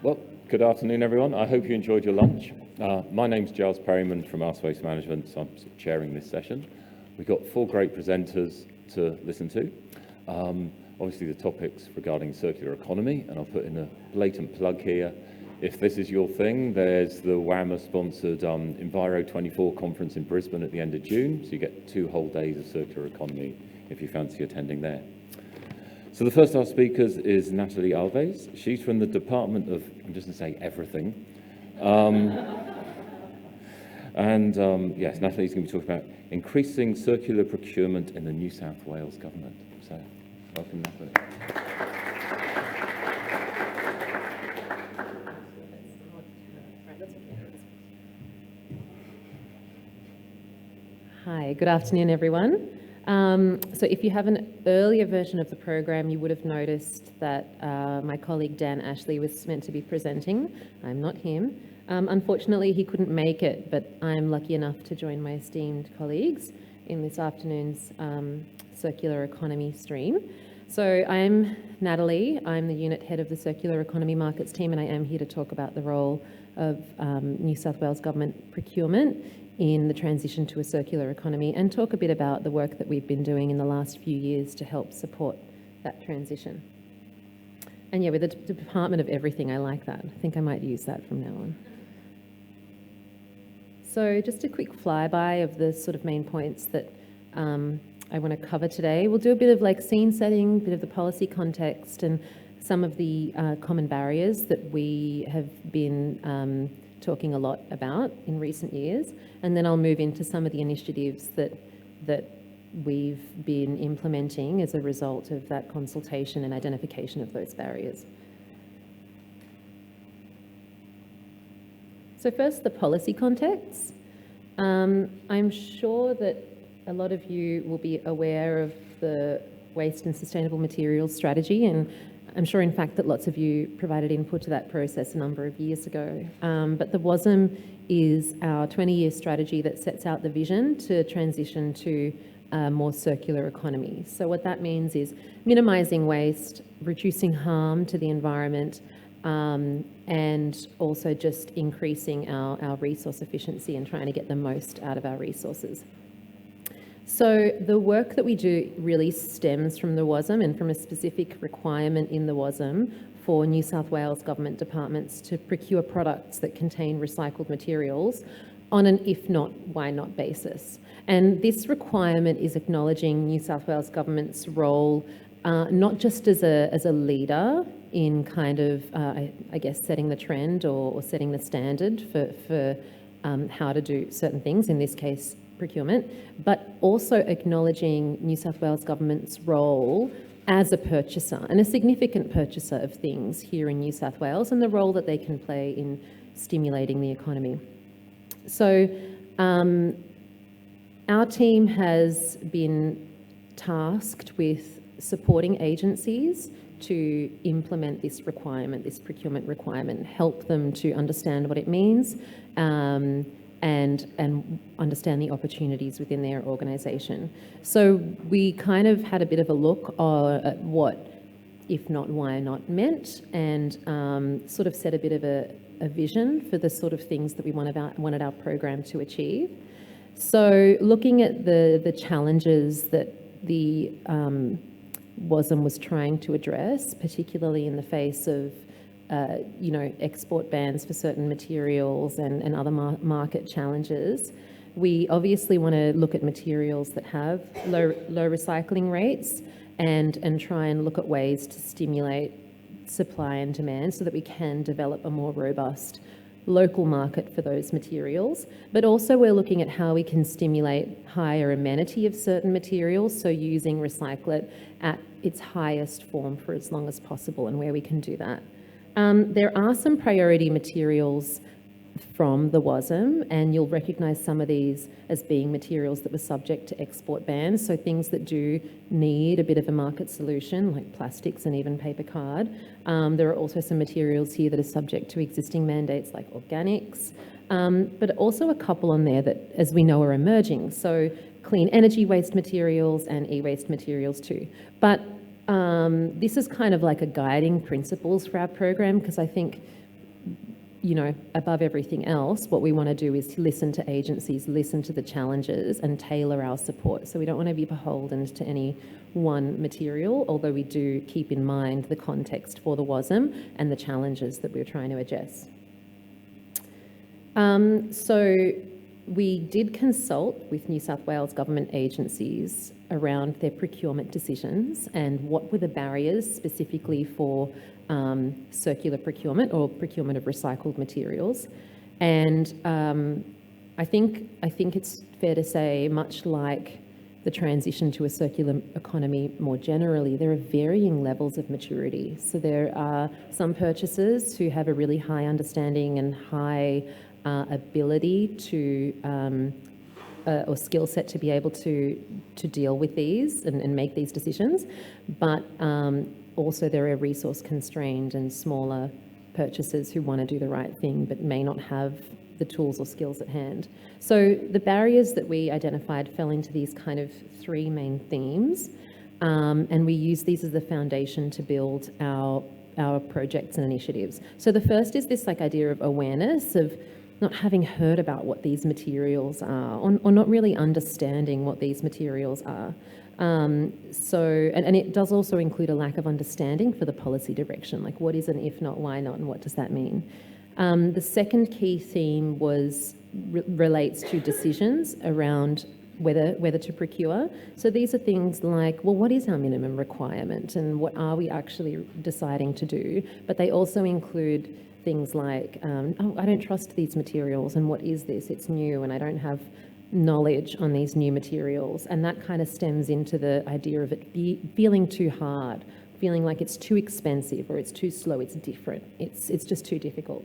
Well, good afternoon, everyone. I hope you enjoyed your lunch. My name's Giles Perryman from Coffs Waste Management, so I'm chairing this session. We've got 4 great presenters to listen to. Obviously, the topics regarding circular economy, and I'll put in a blatant plug here. If this is your thing, there's the WAMA-sponsored Enviro24 conference in Brisbane at the end of June, so you get 2 whole days of circular economy if you fancy attending there. So the first of our speakers is Natalie Alves. She's from the Department of, I'm just going to say everything. Yes, Natalie's going to be talking about increasing circular procurement in the New South Wales Government. So, welcome, Natalie. Hi, good afternoon, everyone. So if you have an earlier version of the program, you would have noticed that my colleague Dan Ashley was meant to be presenting. I'm not him. Unfortunately, he couldn't make it, but I'm lucky enough to join my esteemed colleagues in this afternoon's circular economy stream. So I'm Natalie. I'm the unit head of the Circular Economy Markets team, and I am here to talk about the role of New South Wales Government procurement in the transition to a circular economy, and talk a bit about the work that we've been doing in the last few years to help support that transition. And yeah, with the Department of Everything, I like that. I think I might use that from now on. So just a quick flyby of the sort of main points that I want to cover today. We'll do a bit of like scene setting, a bit of the policy context, and some of the common barriers that we have been talking a lot about in recent years, and then I'll move into some of the initiatives that we've been implementing as a result of that consultation and identification of those barriers. So first, the policy context. I'm sure that a lot of you will be aware of the Waste and Sustainable Materials Strategy, and I'm sure, in fact, that lots of you provided input to that process a number of years ago. But the WASM is our 20-year strategy that sets out the vision to transition to a more circular economy. So what that means is minimising waste, reducing harm to the environment, and also just increasing our resource efficiency and trying to get the most out of our resources. So the work that we do really stems from the WASM and from a specific requirement in the WASM for New South Wales Government departments to procure products that contain recycled materials on an if not, why not basis. And this requirement is acknowledging New South Wales Government's role not just as a leader in kind of, I guess, setting the trend or setting the standard for how to do certain things, in this case, procurement, but also acknowledging New South Wales Government's role as a purchaser and a significant purchaser of things here in New South Wales, and the role that they can play in stimulating the economy. So our team has been tasked with supporting agencies to implement this requirement, this procurement requirement, help them to understand what it means, and understand the opportunities within their organisation. So we kind of had a bit of a look at what if not, why not meant, and sort of set a bit of a vision for the sort of things that we wanted our program to achieve. So looking at the challenges that the WASM was trying to address, particularly in the face of export bans for certain materials and other market challenges. We obviously want to look at materials that have low recycling rates and try and look at ways to stimulate supply and demand so that we can develop a more robust local market for those materials. But also we're looking at how we can stimulate higher amenity of certain materials, so using recyclate at its highest form for as long as possible, and where we can do that. There are some priority materials from the WASM, and you'll recognise some of these as being materials that were subject to export bans, so things that do need a bit of a market solution, like plastics and even paper card. There are also some materials here that are subject to existing mandates, like organics, but also a couple on there that, as we know, are emerging, so clean energy waste materials and e-waste materials too. But this is kind of like a guiding principles for our program, because I think above everything else, what we want to do is listen to agencies, listen to the challenges and tailor our support. So we don't want to be beholden to any one material, although we do keep in mind the context for the WASM and the challenges that we're trying to address. So we did consult with New South Wales government agencies around their procurement decisions and what were the barriers specifically for circular procurement or procurement of recycled materials. And I think it's fair to say, much like the transition to a circular economy more generally, there are varying levels of maturity. So there are some purchasers who have a really high understanding and high ability to or skill set to be able to deal with these and make these decisions, but also there are resource constrained and smaller purchasers who want to do the right thing but may not have the tools or skills at hand. So the barriers that we identified fell into these kind of three main themes, and we use these as the foundation to build our projects and initiatives. So the first is this idea of awareness, of not having heard about what these materials are, or not really understanding what these materials are. And it does also include a lack of understanding for the policy direction, like what is an if not, why not, and what does that mean? The second key theme relates to decisions around whether to procure. So these are things like, well, what is our minimum requirement and what are we actually deciding to do? But they also include things like, oh, I don't trust these materials, and what is this? It's new and I don't have knowledge on these new materials. And that kind of stems into the idea of it feeling too hard, feeling like it's too expensive or it's too slow, it's different, it's just too difficult.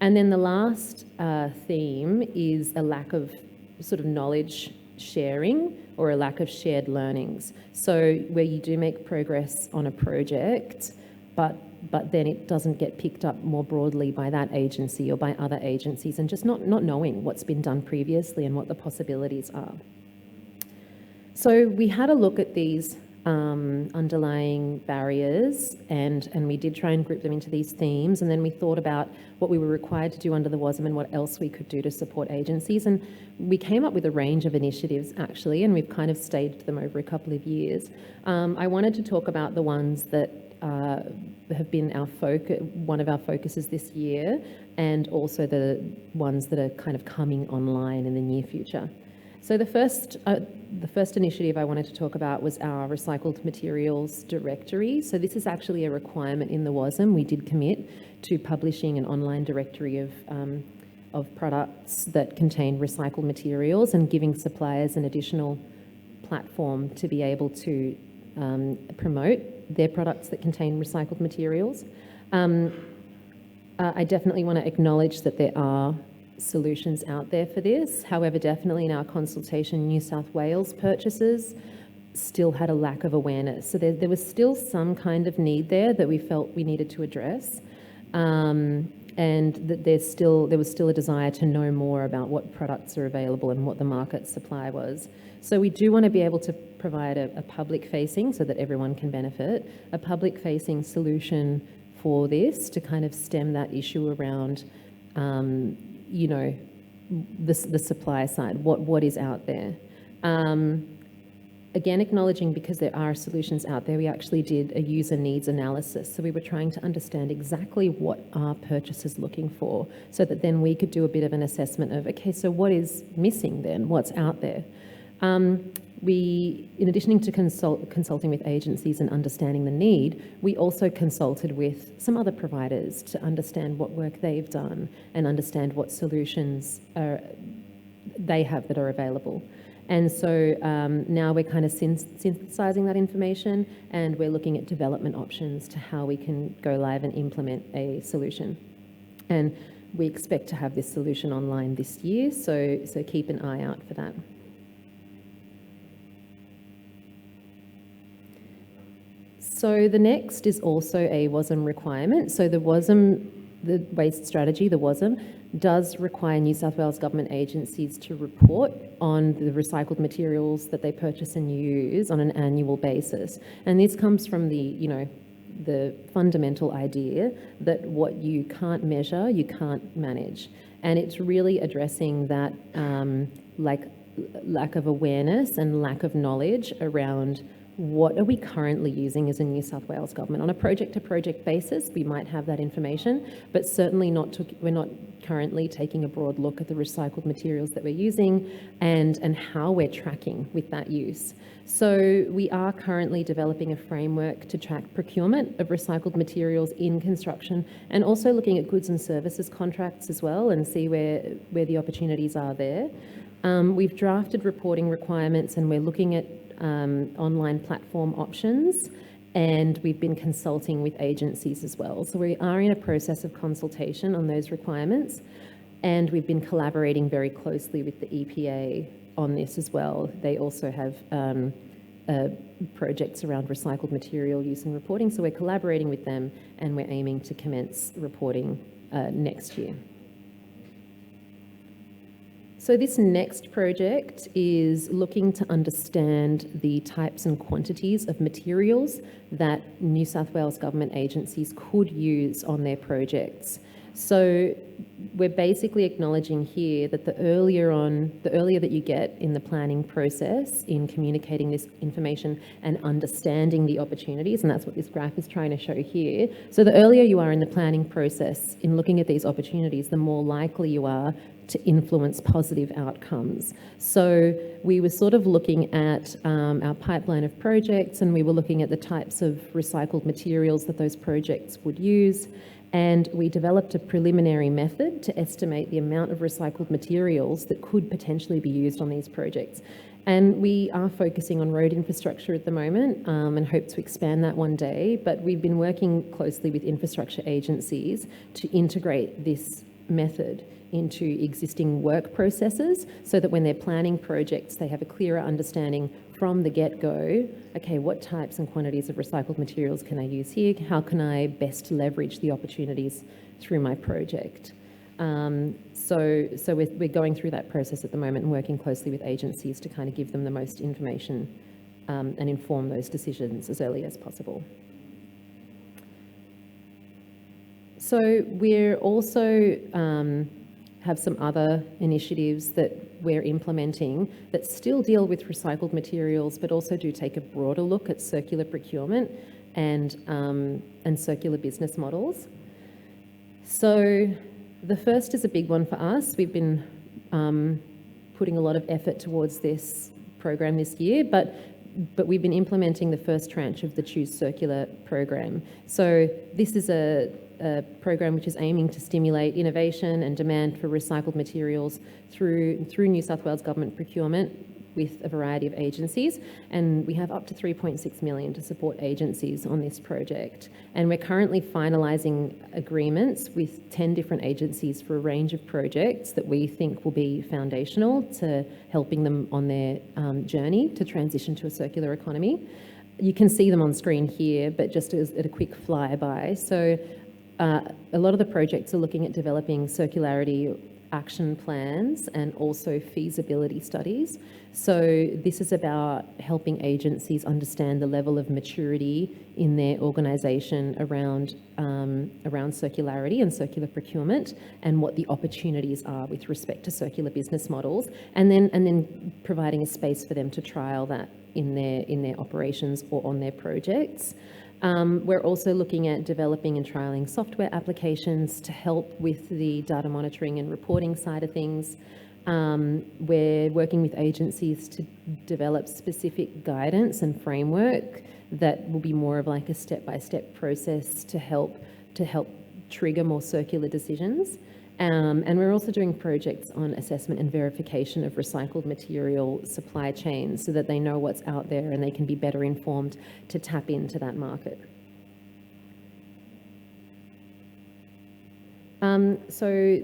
And then the last theme is a lack of sort of knowledge sharing or a lack of shared learnings. So where you do make progress on a project, but then it doesn't get picked up more broadly by that agency or by other agencies, and just not knowing what's been done previously and what the possibilities are. So we had a look at these underlying barriers and we did try and group them into these themes, and then we thought about what we were required to do under the WASM and what else we could do to support agencies, and we came up with a range of initiatives actually, and we've kind of staged them over a couple of years. I wanted to talk about the ones that have been one of our focuses this year, and also the ones that are kind of coming online in the near future. So the first initiative I wanted to talk about was our recycled materials directory. So this is actually a requirement in the WASM. We did commit to publishing an online directory of products that contain recycled materials and giving suppliers an additional platform to be able to promote their products that contain recycled materials. I definitely want to acknowledge that there are solutions out there for this. However, definitely in our consultation, New South Wales purchasers still had a lack of awareness. So there was still some kind of need there that we felt we needed to address. And that there was still a desire to know more about what products are available and what the market supply was. So we do want to be able to provide a public-facing, so that everyone can benefit, a public-facing solution for this to kind of stem that issue around, the supply side, what is out there. Again, acknowledging because there are solutions out there, we actually did a user needs analysis. So we were trying to understand exactly what are purchasers looking for, so that then we could do a bit of an assessment of, okay, so what is missing then? What's out there? We, in addition to consulting with agencies and understanding the need, we also consulted with some other providers to understand what work they've done and understand what solutions they have that are available. And so now we're kind of synthesizing that information, and we're looking at development options to how we can go live and implement a solution. And we expect to have this solution online this year, so keep an eye out for that. So the next is also a WASM requirement. So the WASM, the waste strategy, the WASM, does require New South Wales government agencies to report on the recycled materials that they purchase and use on an annual basis. And this comes from the the fundamental idea that what you can't measure, you can't manage. And it's really addressing that lack of awareness and lack of knowledge around what are we currently using as a New South Wales government. On a project-to-project basis, we might have that information, but certainly we're not currently taking a broad look at the recycled materials that we're using and how we're tracking with that use. So we are currently developing a framework to track procurement of recycled materials in construction, and also looking at goods and services contracts as well, and see where the opportunities are there. We've drafted reporting requirements, and we're looking at online platform options, and we've been consulting with agencies as well. So we are in a process of consultation on those requirements, and we've been collaborating very closely with the EPA on this as well. They also have projects around recycled material use and reporting, so we're collaborating with them, and we're aiming to commence reporting next year. So this next project is looking to understand the types and quantities of materials that New South Wales government agencies could use on their projects. So we're basically acknowledging here that the earlier that you get in the planning process in communicating this information and understanding the opportunities, and that's what this graph is trying to show here. So the earlier you are in the planning process in looking at these opportunities, the more likely you are to influence positive outcomes. So we were sort of looking at our pipeline of projects, and we were looking at the types of recycled materials that those projects would use. And we developed a preliminary method to estimate the amount of recycled materials that could potentially be used on these projects. And we are focusing on road infrastructure at the moment, and hope to expand that one day. But we've been working closely with infrastructure agencies to integrate this method into existing work processes, so that when they're planning projects, they have a clearer understanding from the get-go, okay, what types and quantities of recycled materials can I use here? How can I best leverage the opportunities through my project? So we're going through that process at the moment and working closely with agencies to kind of give them the most information and inform those decisions as early as possible. So we're also have some other initiatives that we're implementing that still deal with recycled materials, but also do take a broader look at circular procurement and circular business models. So the first is a big one for us. We've been putting a lot of effort towards this program this year, but we've been implementing the first tranche of the Choose Circular program. So this is a program which is aiming to stimulate innovation and demand for recycled materials through New South Wales Government procurement with a variety of agencies, and we have up to 3.6 million to support agencies on this project. And we're currently finalising agreements with 10 different agencies for a range of projects that we think will be foundational to helping them on their journey to transition to a circular economy. You can see them on screen here, but just at a quick flyby. So a lot of the projects are looking at developing circularity action plans and also feasibility studies. So this is about helping agencies understand the level of maturity in their organisation around circularity and circular procurement, and what the opportunities are with respect to circular business models, and then providing a space for them to trial that in their operations or on their projects. We're also looking at developing and trialling software applications to help with the data monitoring and reporting side of things. We're working with agencies to develop specific guidance and framework that will be more of like a step-by-step process to help trigger more circular decisions. And we're also doing projects on assessment and verification of recycled material supply chains, so that they know what's out there and they can be better informed to tap into that market. So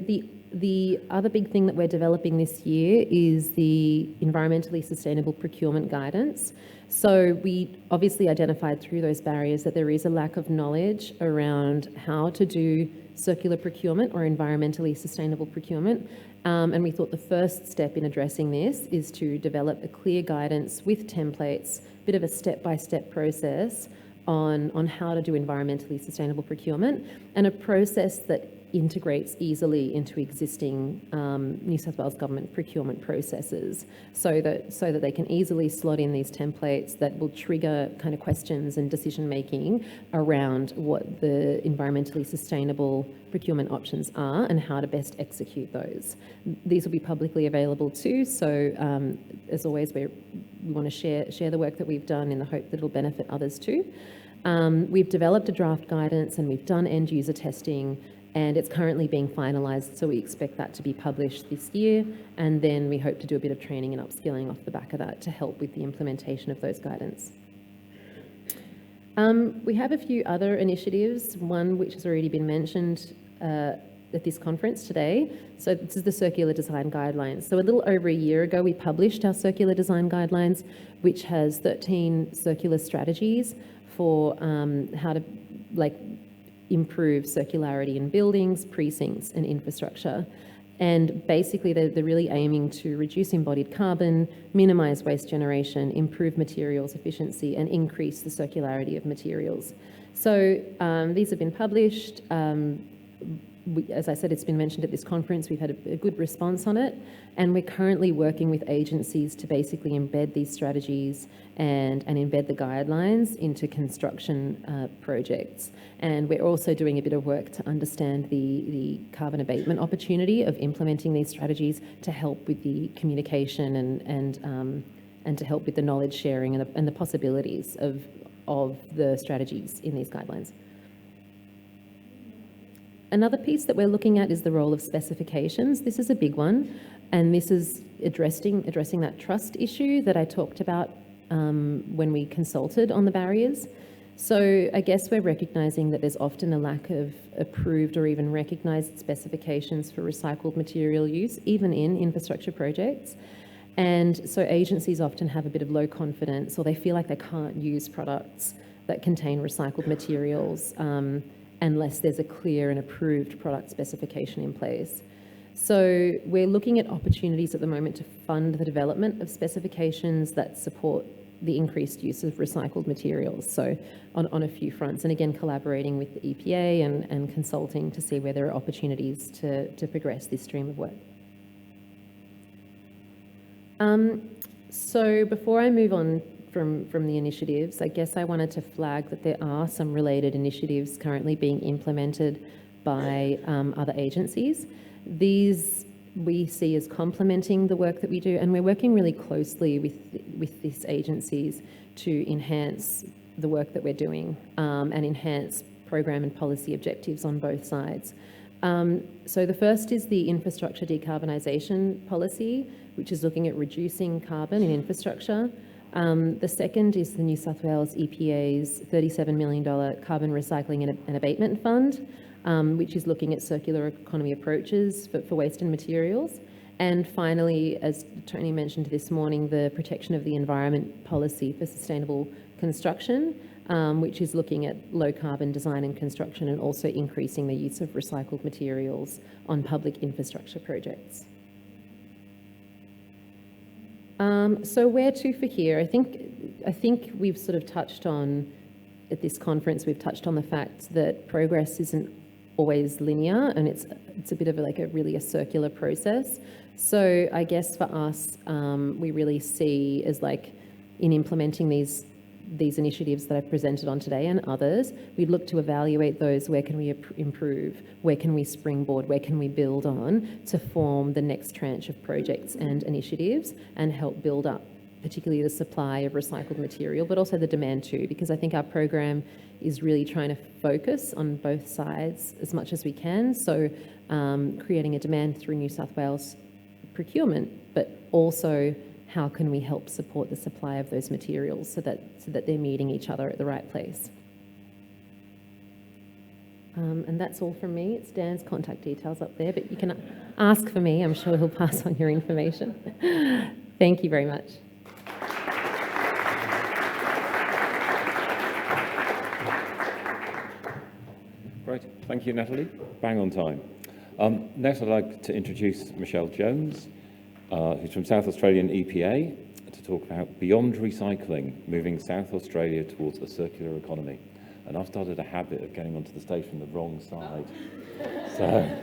the other big thing that we're developing this year is the environmentally sustainable procurement guidance. So we obviously identified through those barriers that there is a lack of knowledge around how to do circular procurement or environmentally sustainable procurement. And we thought the first step in addressing this is to develop a clear guidance with templates, a bit of a step-by-step process on how to do environmentally sustainable procurement, and a process that integrates easily into existing New South Wales Government procurement processes, so that they can easily slot in these templates that will trigger kind of questions and decision making around what the environmentally sustainable procurement options are and how to best execute those. These will be publicly available too, so as always we want to share the work that we've done in the hope that it'll benefit others too. We've developed a draft guidance and we've done end user testing, and it's currently being finalised, so we expect that to be published this year, and then we hope to do a bit of training and upskilling off the back of that to help with the implementation of those guidance. We have a few other initiatives, one which has already been mentioned at this conference today. So this is the Circular Design Guidelines. So a little over a year ago, we published our Circular Design Guidelines, which has 13 circular strategies for how to improve circularity in buildings, precincts and infrastructure. And basically they're really aiming to reduce embodied carbon, minimise waste generation, improve materials efficiency and increase the circularity of materials. So these have been published. As I said, it's been mentioned at this conference, we've had a good response on it, and we're currently working with agencies to basically embed these strategies and embed the guidelines into construction projects. And we're also doing a bit of work to understand the carbon abatement opportunity of implementing these strategies to help with the communication and to help with the knowledge sharing and the possibilities of the strategies in these guidelines. Another piece that we're looking at is the role of specifications. This is a big one, and this is addressing that trust issue that I talked about when we consulted on the barriers. So I guess we're recognising that there's often a lack of approved or even recognised specifications for recycled material use, even in infrastructure projects. And so agencies often have a bit of low confidence, or they feel like they can't use products that contain recycled materials unless there's a clear and approved product specification in place. So we're looking at opportunities at the moment to fund the development of specifications that support the increased use of recycled materials, so on a few fronts, and again collaborating with the EPA and consulting to see where there are opportunities to progress this stream of work. So before I move on from the initiatives, I guess I wanted to flag that there are some related initiatives currently being implemented by other agencies. These we see as complementing the work that we do, and we're working really closely with these agencies to enhance the work that we're doing and enhance program and policy objectives on both sides. So the first is the infrastructure decarbonisation policy, which is looking at reducing carbon in infrastructure. The second is the New South Wales EPA's $37 million carbon recycling and abatement fund, which is looking at circular economy approaches for waste and materials. And finally, as Tony mentioned this morning, the protection of the environment policy for sustainable construction, which is looking at low carbon design and construction and also increasing the use of recycled materials on public infrastructure projects. So where to for here? I think we've sort of touched on, at this conference, we've touched on the fact that progress isn't always linear, and it's a bit of really a circular process. So I guess for us, we really see as in implementing these initiatives that I've presented on today and others, we'd look to evaluate those. Where can we improve? Where can we springboard? Where can we build on to form the next tranche of projects and initiatives and help build up particularly the supply of recycled material, but also the demand too, because I think our program is really trying to focus on both sides as much as we can. So creating a demand through New South Wales procurement, but also how can we help support the supply of those materials so that they're meeting each other at the right place. And that's all from me. It's Dan's contact details up there, but you can ask for me. I'm sure he'll pass on your information. Thank you very much. Great. Thank you, Natalie. Bang on time. Next, I'd like to introduce Michelle Jones, who's from South Australian EPA, to talk about beyond recycling, moving South Australia towards a circular economy. And I've started a habit of getting onto the stage from the wrong side. So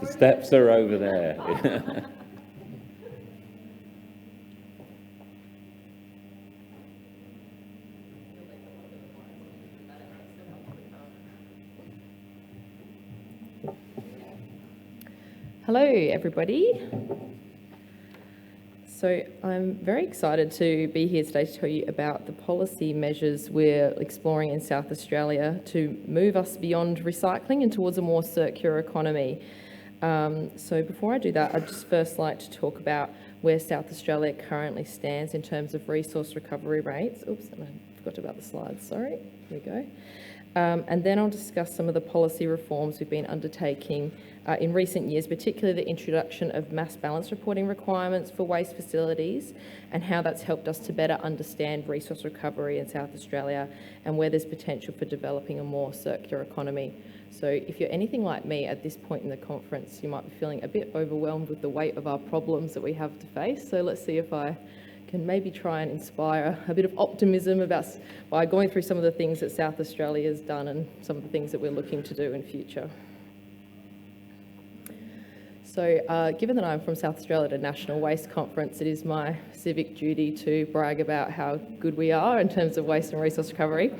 the steps are over there. Hello, everybody. So I'm very excited to be here today to tell you about the policy measures we're exploring in South Australia to move us beyond recycling and towards a more circular economy. So before I do that, I'd just first like to talk about where South Australia currently stands in terms of resource recovery rates. Oops, and I forgot about the slides, sorry. Here we go. And then I'll discuss some of the policy reforms we've been undertaking in recent years, particularly the introduction of mass balance reporting requirements for waste facilities and how that's helped us to better understand resource recovery in South Australia and where there's potential for developing a more circular economy. So if you're anything like me at this point in the conference, you might be feeling a bit overwhelmed with the weight of our problems that we have to face. So let's see if I can maybe try and inspire a bit of optimism about by going through some of the things that South Australia has done and some of the things that we're looking to do in future. So given that I'm from South Australia at a National Waste Conference, it is my civic duty to brag about how good we are in terms of waste and resource recovery.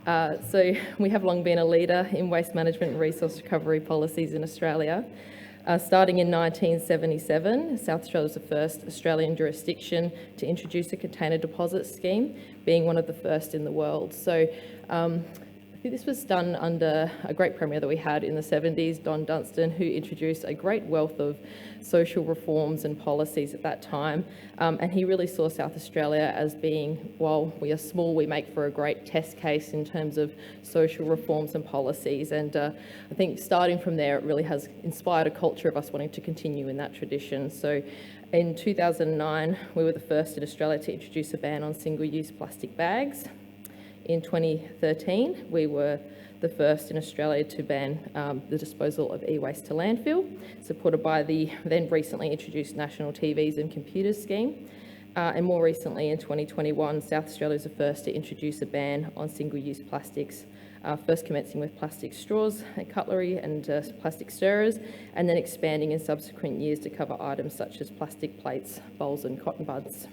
So we have long been a leader in waste management and resource recovery policies in Australia. Starting in 1977, South Australia was the first Australian jurisdiction to introduce a container deposit scheme, being one of the first in the world. So I think this was done under a great premier that we had in the 70s, Don Dunstan, who introduced a great wealth of social reforms and policies at that time. And he really saw South Australia as being, while we are small, we make for a great test case in terms of social reforms and policies. And I think starting from there, it really has inspired a culture of us wanting to continue in that tradition. So in 2009, we were the first in Australia to introduce a ban on single-use plastic bags. In 2013, we were the first in Australia to ban the disposal of e-waste to landfill, supported by the then recently introduced National TVs and Computers Scheme. And more recently, in 2021, South Australia was the first to introduce a ban on single-use plastics, first commencing with plastic straws and cutlery and plastic stirrers, and then expanding in subsequent years to cover items such as plastic plates, bowls and cotton buds.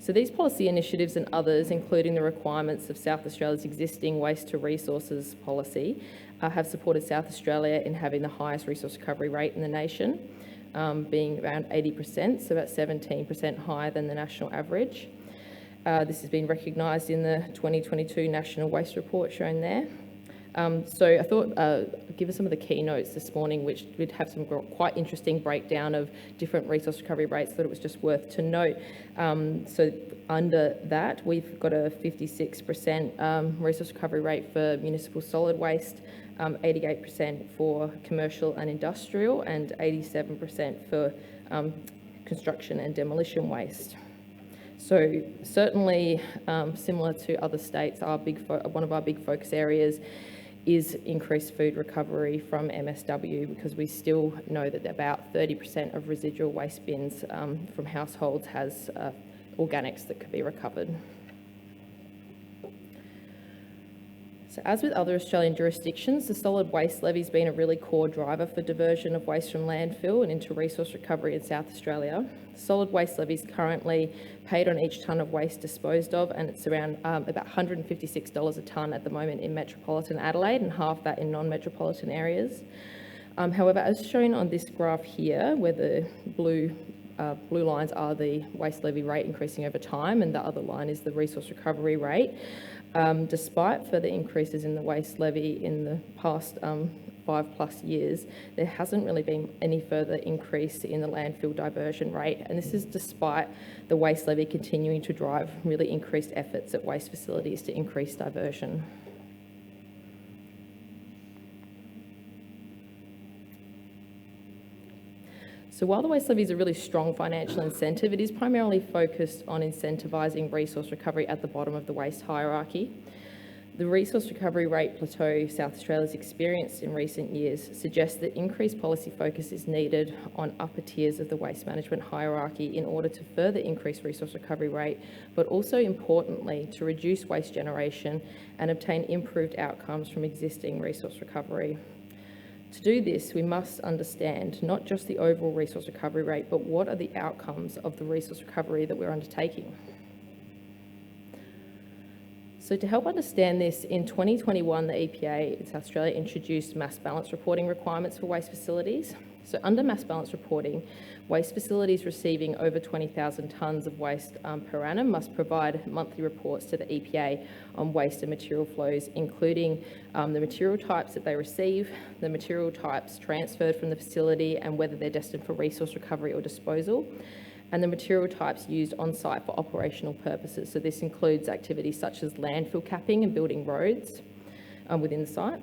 So these policy initiatives and others, including the requirements of South Australia's existing waste to resources policy, have supported South Australia in having the highest resource recovery rate in the nation, being around 80%, so about 17% higher than the national average. This has been recognised in the 2022 National Waste Report shown there. So I thought I'd give us some of the keynotes this morning, which would have some quite interesting breakdown of different resource recovery rates that it was just worth to note. So under that, we've got a 56% resource recovery rate for municipal solid waste, 88% for commercial and industrial, and 87% for construction and demolition waste. So certainly, similar to other states, one of our big focus areas is increased food recovery from MSW, because we still know that about 30% of residual waste bins from households has organics that could be recovered. So as with other Australian jurisdictions, the solid waste levy has been a really core driver for diversion of waste from landfill and into resource recovery in South Australia. Solid waste levy is currently paid on each tonne of waste disposed of, and it's around about $156 a tonne at the moment in metropolitan Adelaide and half that in non-metropolitan areas. However, as shown on this graph here, where the blue lines are the waste levy rate increasing over time and the other line is the resource recovery rate, despite further increases in the waste levy in the past 5+ years, there hasn't really been any further increase in the landfill diversion rate, and this is despite the waste levy continuing to drive really increased efforts at waste facilities to increase diversion. So while the waste levy is a really strong financial incentive, it is primarily focused on incentivising resource recovery at the bottom of the waste hierarchy. The resource recovery rate plateau South Australia's experienced in recent years suggests that increased policy focus is needed on upper tiers of the waste management hierarchy in order to further increase resource recovery rate, but also importantly to reduce waste generation and obtain improved outcomes from existing resource recovery. To do this, we must understand not just the overall resource recovery rate, but what are the outcomes of the resource recovery that we're undertaking. So to help understand this, in 2021, the EPA in South Australia introduced mass balance reporting requirements for waste facilities. So under mass balance reporting, waste facilities receiving over 20,000 tonnes of waste per annum must provide monthly reports to the EPA on waste and material flows, including the material types that they receive, the material types transferred from the facility and whether they're destined for resource recovery or disposal, and the material types used on site for operational purposes. So this includes activities such as landfill capping and building roads within the site.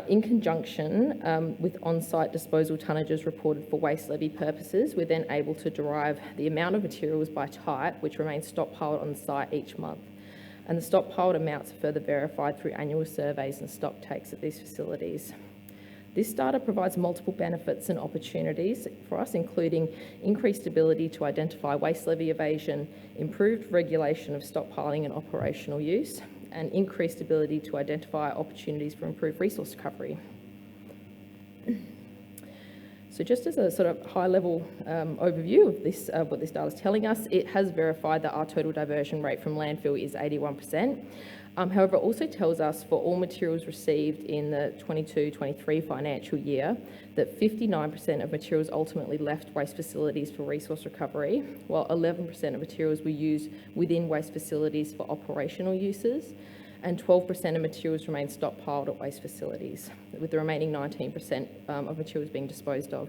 In conjunction with on-site disposal tonnages reported for waste levy purposes, we're then able to derive the amount of materials by type which remains stockpiled on the site each month. And the stockpiled amounts are further verified through annual surveys and stock takes at these facilities. This data provides multiple benefits and opportunities for us, including increased ability to identify waste levy evasion, improved regulation of stockpiling and operational use, and increased ability to identify opportunities for improved resource recovery. So just as a sort of high-level overview of this, what this data is telling us, it has verified that our total diversion rate from landfill is 81%. However, it also tells us for all materials received in the 22-23 financial year that 59% of materials ultimately left waste facilities for resource recovery, while 11% of materials were used within waste facilities for operational uses, and 12% of materials remain stockpiled at waste facilities, with the remaining 19% of materials being disposed of.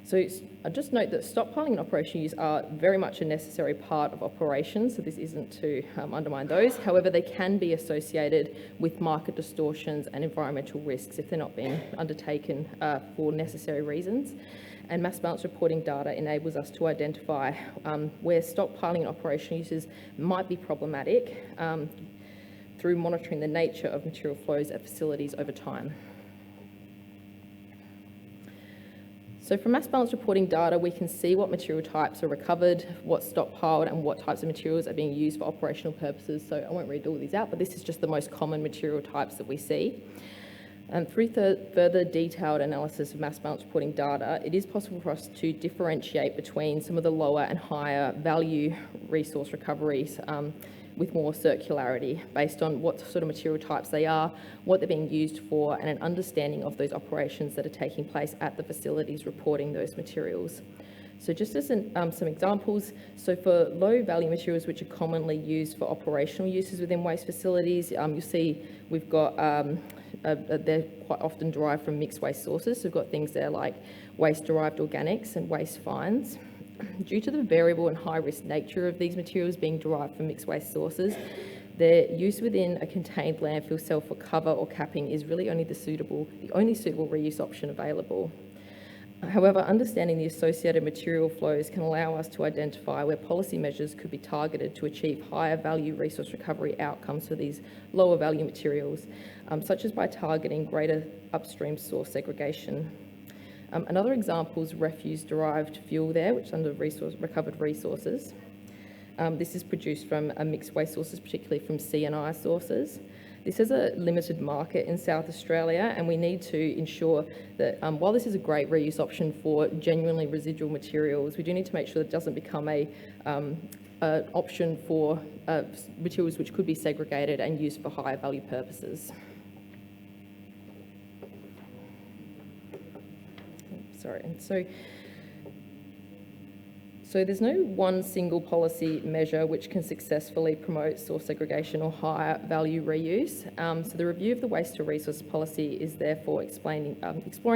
So I just note that stockpiling and operational use are very much a necessary part of operations, so this isn't to undermine those. However, they can be associated with market distortions and environmental risks if they're not being undertaken for necessary reasons. And mass balance reporting data enables us to identify where stockpiling and operational uses might be problematic through monitoring the nature of material flows at facilities over time. So from mass balance reporting data, we can see what material types are recovered, what's stockpiled, and what types of materials are being used for operational purposes. So I won't read all these out, but this is just the most common material types that we see. And through further detailed analysis of mass balance reporting data, it is possible for us to differentiate between some of the lower and higher value resource recoveries with more circularity based on what sort of material types they are, what they're being used for, and an understanding of those operations that are taking place at the facilities reporting those materials. So just as some examples, so for low value materials which are commonly used for operational uses within waste facilities, you'll see we've got, they're quite often derived from mixed waste sources. So we've got things there like waste-derived organics and waste fines. Due to the variable and high-risk nature of these materials being derived from mixed waste sources, their use within a contained landfill cell for cover or capping is really only the only suitable reuse option available. However, understanding the associated material flows can allow us to identify where policy measures could be targeted to achieve higher value resource recovery outcomes for these lower value materials, such as by targeting greater upstream source segregation. Another example is refuse-derived fuel there, which is under recovered resources. This is produced from mixed waste sources, particularly from C&I sources. This is a limited market in South Australia, and we need to ensure that while this is a great reuse option for genuinely residual materials, we do need to make sure that it doesn't become an option for materials which could be segregated and used for higher value purposes. Sorry, and so there's no one single policy measure which can successfully promote source segregation or higher value reuse. So the review of the waste to resource policy is therefore exploring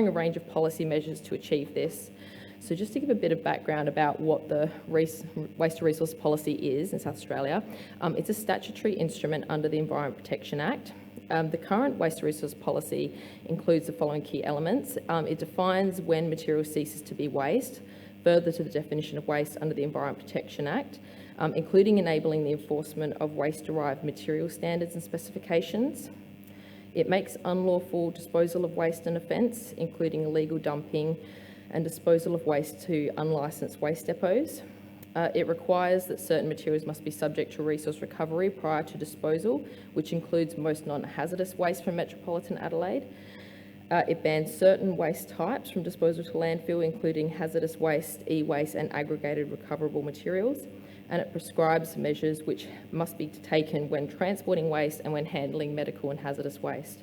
a range of policy measures to achieve this. So just to give a bit of background about what the waste to resource policy is in South Australia, it's a statutory instrument under the Environment Protection Act. The current waste to resource policy includes the following key elements. It defines when material ceases to be waste. further to the definition of waste under the Environment Protection Act, including enabling the enforcement of waste-derived material standards and specifications. It makes unlawful disposal of waste an offence, including illegal dumping and disposal of waste to unlicensed waste depots. It requires that certain materials must be subject to resource recovery prior to disposal, which includes most non-hazardous waste from metropolitan Adelaide. It bans certain waste types from disposal to landfill, including hazardous waste, e-waste and aggregated recoverable materials. And it prescribes measures which must be taken when transporting waste and when handling medical and hazardous waste.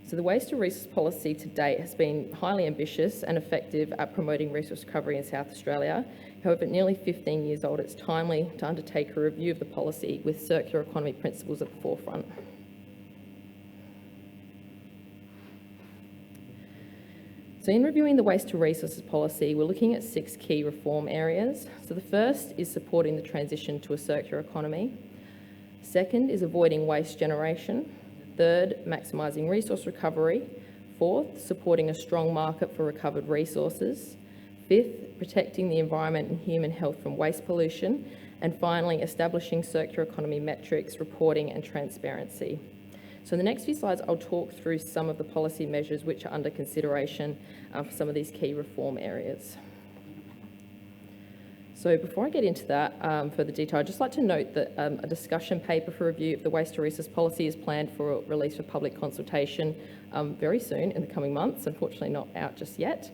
So the waste to resource policy to date has been highly ambitious and effective at promoting resource recovery in South Australia. However, at nearly 15 years old, it's timely to undertake a review of the policy with circular economy principles at the forefront. So in reviewing the waste to resources policy, we're looking at 6 key reform areas. So the first is supporting the transition to a circular economy. Second is avoiding waste generation. Third, maximising resource recovery. Fourth, supporting a strong market for recovered resources. Fifth, protecting the environment and human health from waste pollution. And finally, establishing circular economy metrics, reporting and transparency. So in the next few slides, I'll talk through some of the policy measures which are under consideration for some of these key reform areas. So before I get into that further detail, I'd just like to note that a discussion paper for review of the waste to resource policy is planned for release for public consultation very soon in the coming months, unfortunately not out just yet.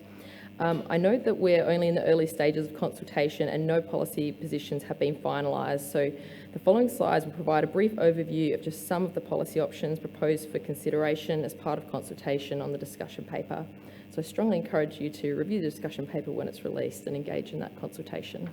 I note that we're only in the early stages of consultation and no policy positions have been finalised. So the following slides will provide a brief overview of just some of the policy options proposed for consideration as part of consultation on the discussion paper. So I strongly encourage you to review the discussion paper when it's released and engage in that consultation.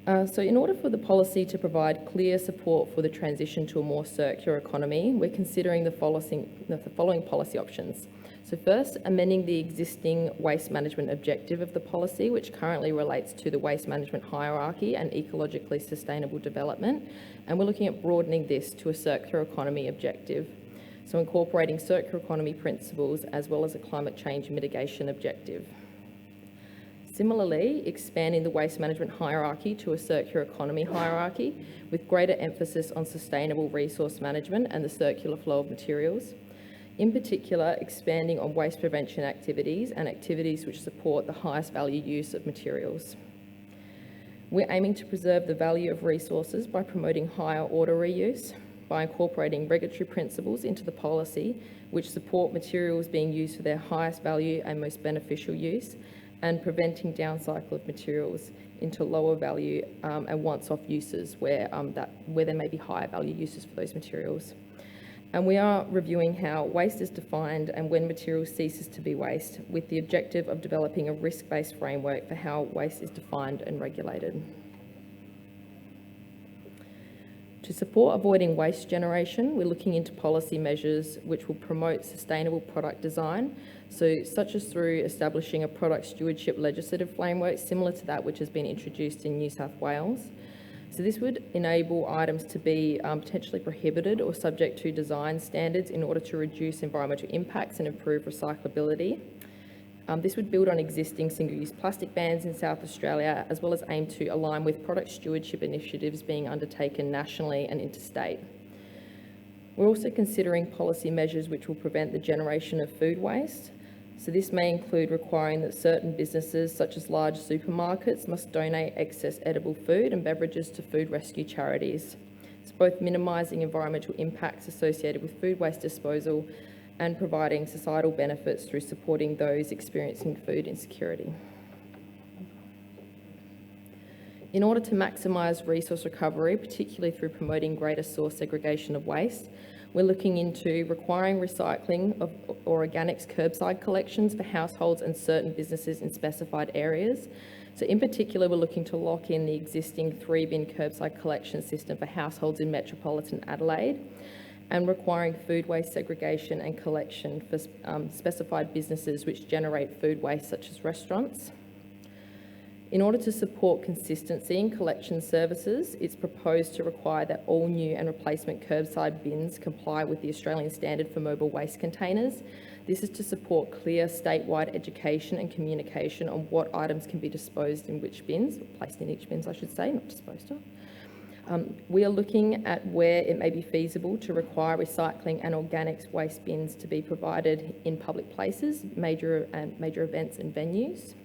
So in order for the policy to provide clear support for the transition to a more circular economy, we're considering the following policy options. So first, amending the existing waste management objective of the policy, which currently relates to the waste management hierarchy and ecologically sustainable development. And we're looking at broadening this to a circular economy objective. So incorporating circular economy principles as well as a climate change mitigation objective. Similarly, expanding the waste management hierarchy to a circular economy hierarchy with greater emphasis on sustainable resource management and the circular flow of materials. In particular, expanding on waste prevention activities and activities which support the highest value use of materials. We're aiming to preserve the value of resources by promoting higher order reuse, by incorporating regulatory principles into the policy which support materials being used for their highest value and most beneficial use, and preventing downcycle of materials into lower value and once-off uses where there may be higher value uses for those materials. And we are reviewing how waste is defined and when material ceases to be waste, with the objective of developing a risk-based framework for how waste is defined and regulated. To support avoiding waste generation, we're looking into policy measures which will promote sustainable product design, such as through establishing a product stewardship legislative framework similar to that which has been introduced in New South Wales. So this would enable items to be potentially prohibited or subject to design standards in order to reduce environmental impacts and improve recyclability. This would build on existing single-use plastic bans in South Australia, as well as aim to align with product stewardship initiatives being undertaken nationally and interstate. We're also considering policy measures which will prevent the generation of food waste. So this may include requiring that certain businesses, such as large supermarkets, must donate excess edible food and beverages to food rescue charities. It's both minimising environmental impacts associated with food waste disposal and providing societal benefits through supporting those experiencing food insecurity. In order to maximise resource recovery, particularly through promoting greater source segregation of waste, we're looking into requiring recycling of organics curbside collections for households and certain businesses in specified areas. So in particular, we're looking to lock in the existing 3-bin curbside collection system for households in metropolitan Adelaide, and requiring food waste segregation and collection for specified businesses which generate food waste, such as restaurants. In order to support consistency in collection services, it's proposed to require that all new and replacement curbside bins comply with the Australian Standard for Mobile Waste Containers. This is to support clear statewide education and communication on what items can be disposed in which bins, or placed in each bins I should say, not disposed of. We are looking at where it may be feasible to require recycling and organics waste bins to be provided in public places, major events and venues.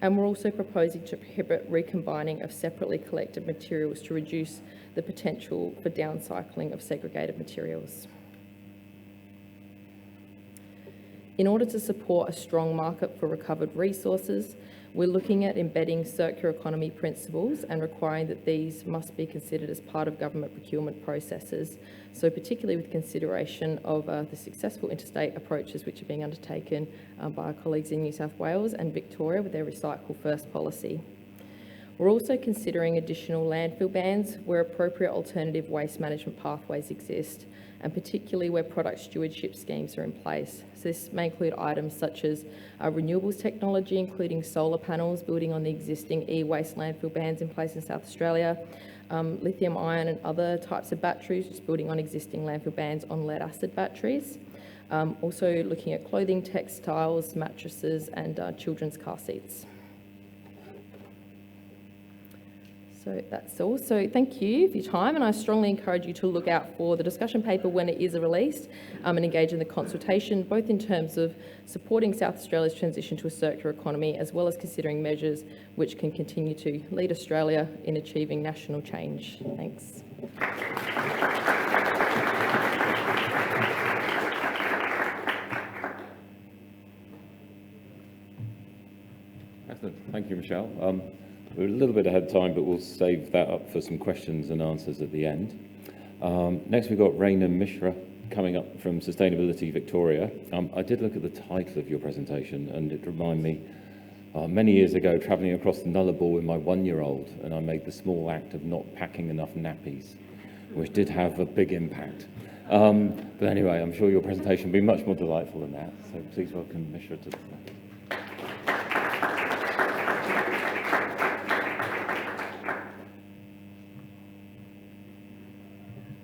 And we're also proposing to prohibit recombining of separately collected materials to reduce the potential for downcycling of segregated materials. In order to support a strong market for recovered resources, we're looking at embedding circular economy principles and requiring that these must be considered as part of government procurement processes. So particularly with consideration of the successful interstate approaches which are being undertaken by our colleagues in New South Wales and Victoria with their Recycle First policy. We're also considering additional landfill bans where appropriate alternative waste management pathways exist, and particularly where product stewardship schemes are in place. So this may include items such as renewables technology, including solar panels, building on the existing e-waste landfill bans in place in South Australia, lithium ion and other types of batteries, just building on existing landfill bans on lead acid batteries. Also looking at clothing, textiles, mattresses and children's car seats. So that's all. So thank you for your time, and I strongly encourage you to look out for the discussion paper when it is released and engage in the consultation, both in terms of supporting South Australia's transition to a circular economy, as well as considering measures which can continue to lead Australia in achieving national change. Thanks. Excellent. Thank you, Michelle. We're a little bit ahead of time, but we'll save that up for some questions and answers at the end. Next, we've got Rayna Mishra coming up from Sustainability Victoria. I did look at the title of your presentation, and it reminded me many years ago travelling across the Nullarbor with my 1-year-old, and I made the small act of not packing enough nappies, which did have a big impact. But anyway, I'm sure your presentation will be much more delightful than that. So please welcome Mishra to the stage.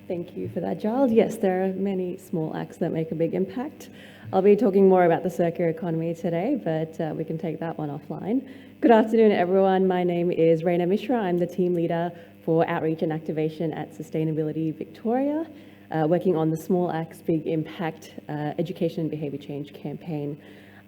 Thank you for that, Giles. Yes, there are many small acts that make a big impact. I'll be talking more about the circular economy today, but we can take that one offline. Good afternoon, everyone. My name is Rayna Mishra. I'm the team leader for Outreach and Activation at Sustainability Victoria, working on the Small Acts, Big Impact Education and Behaviour Change campaign.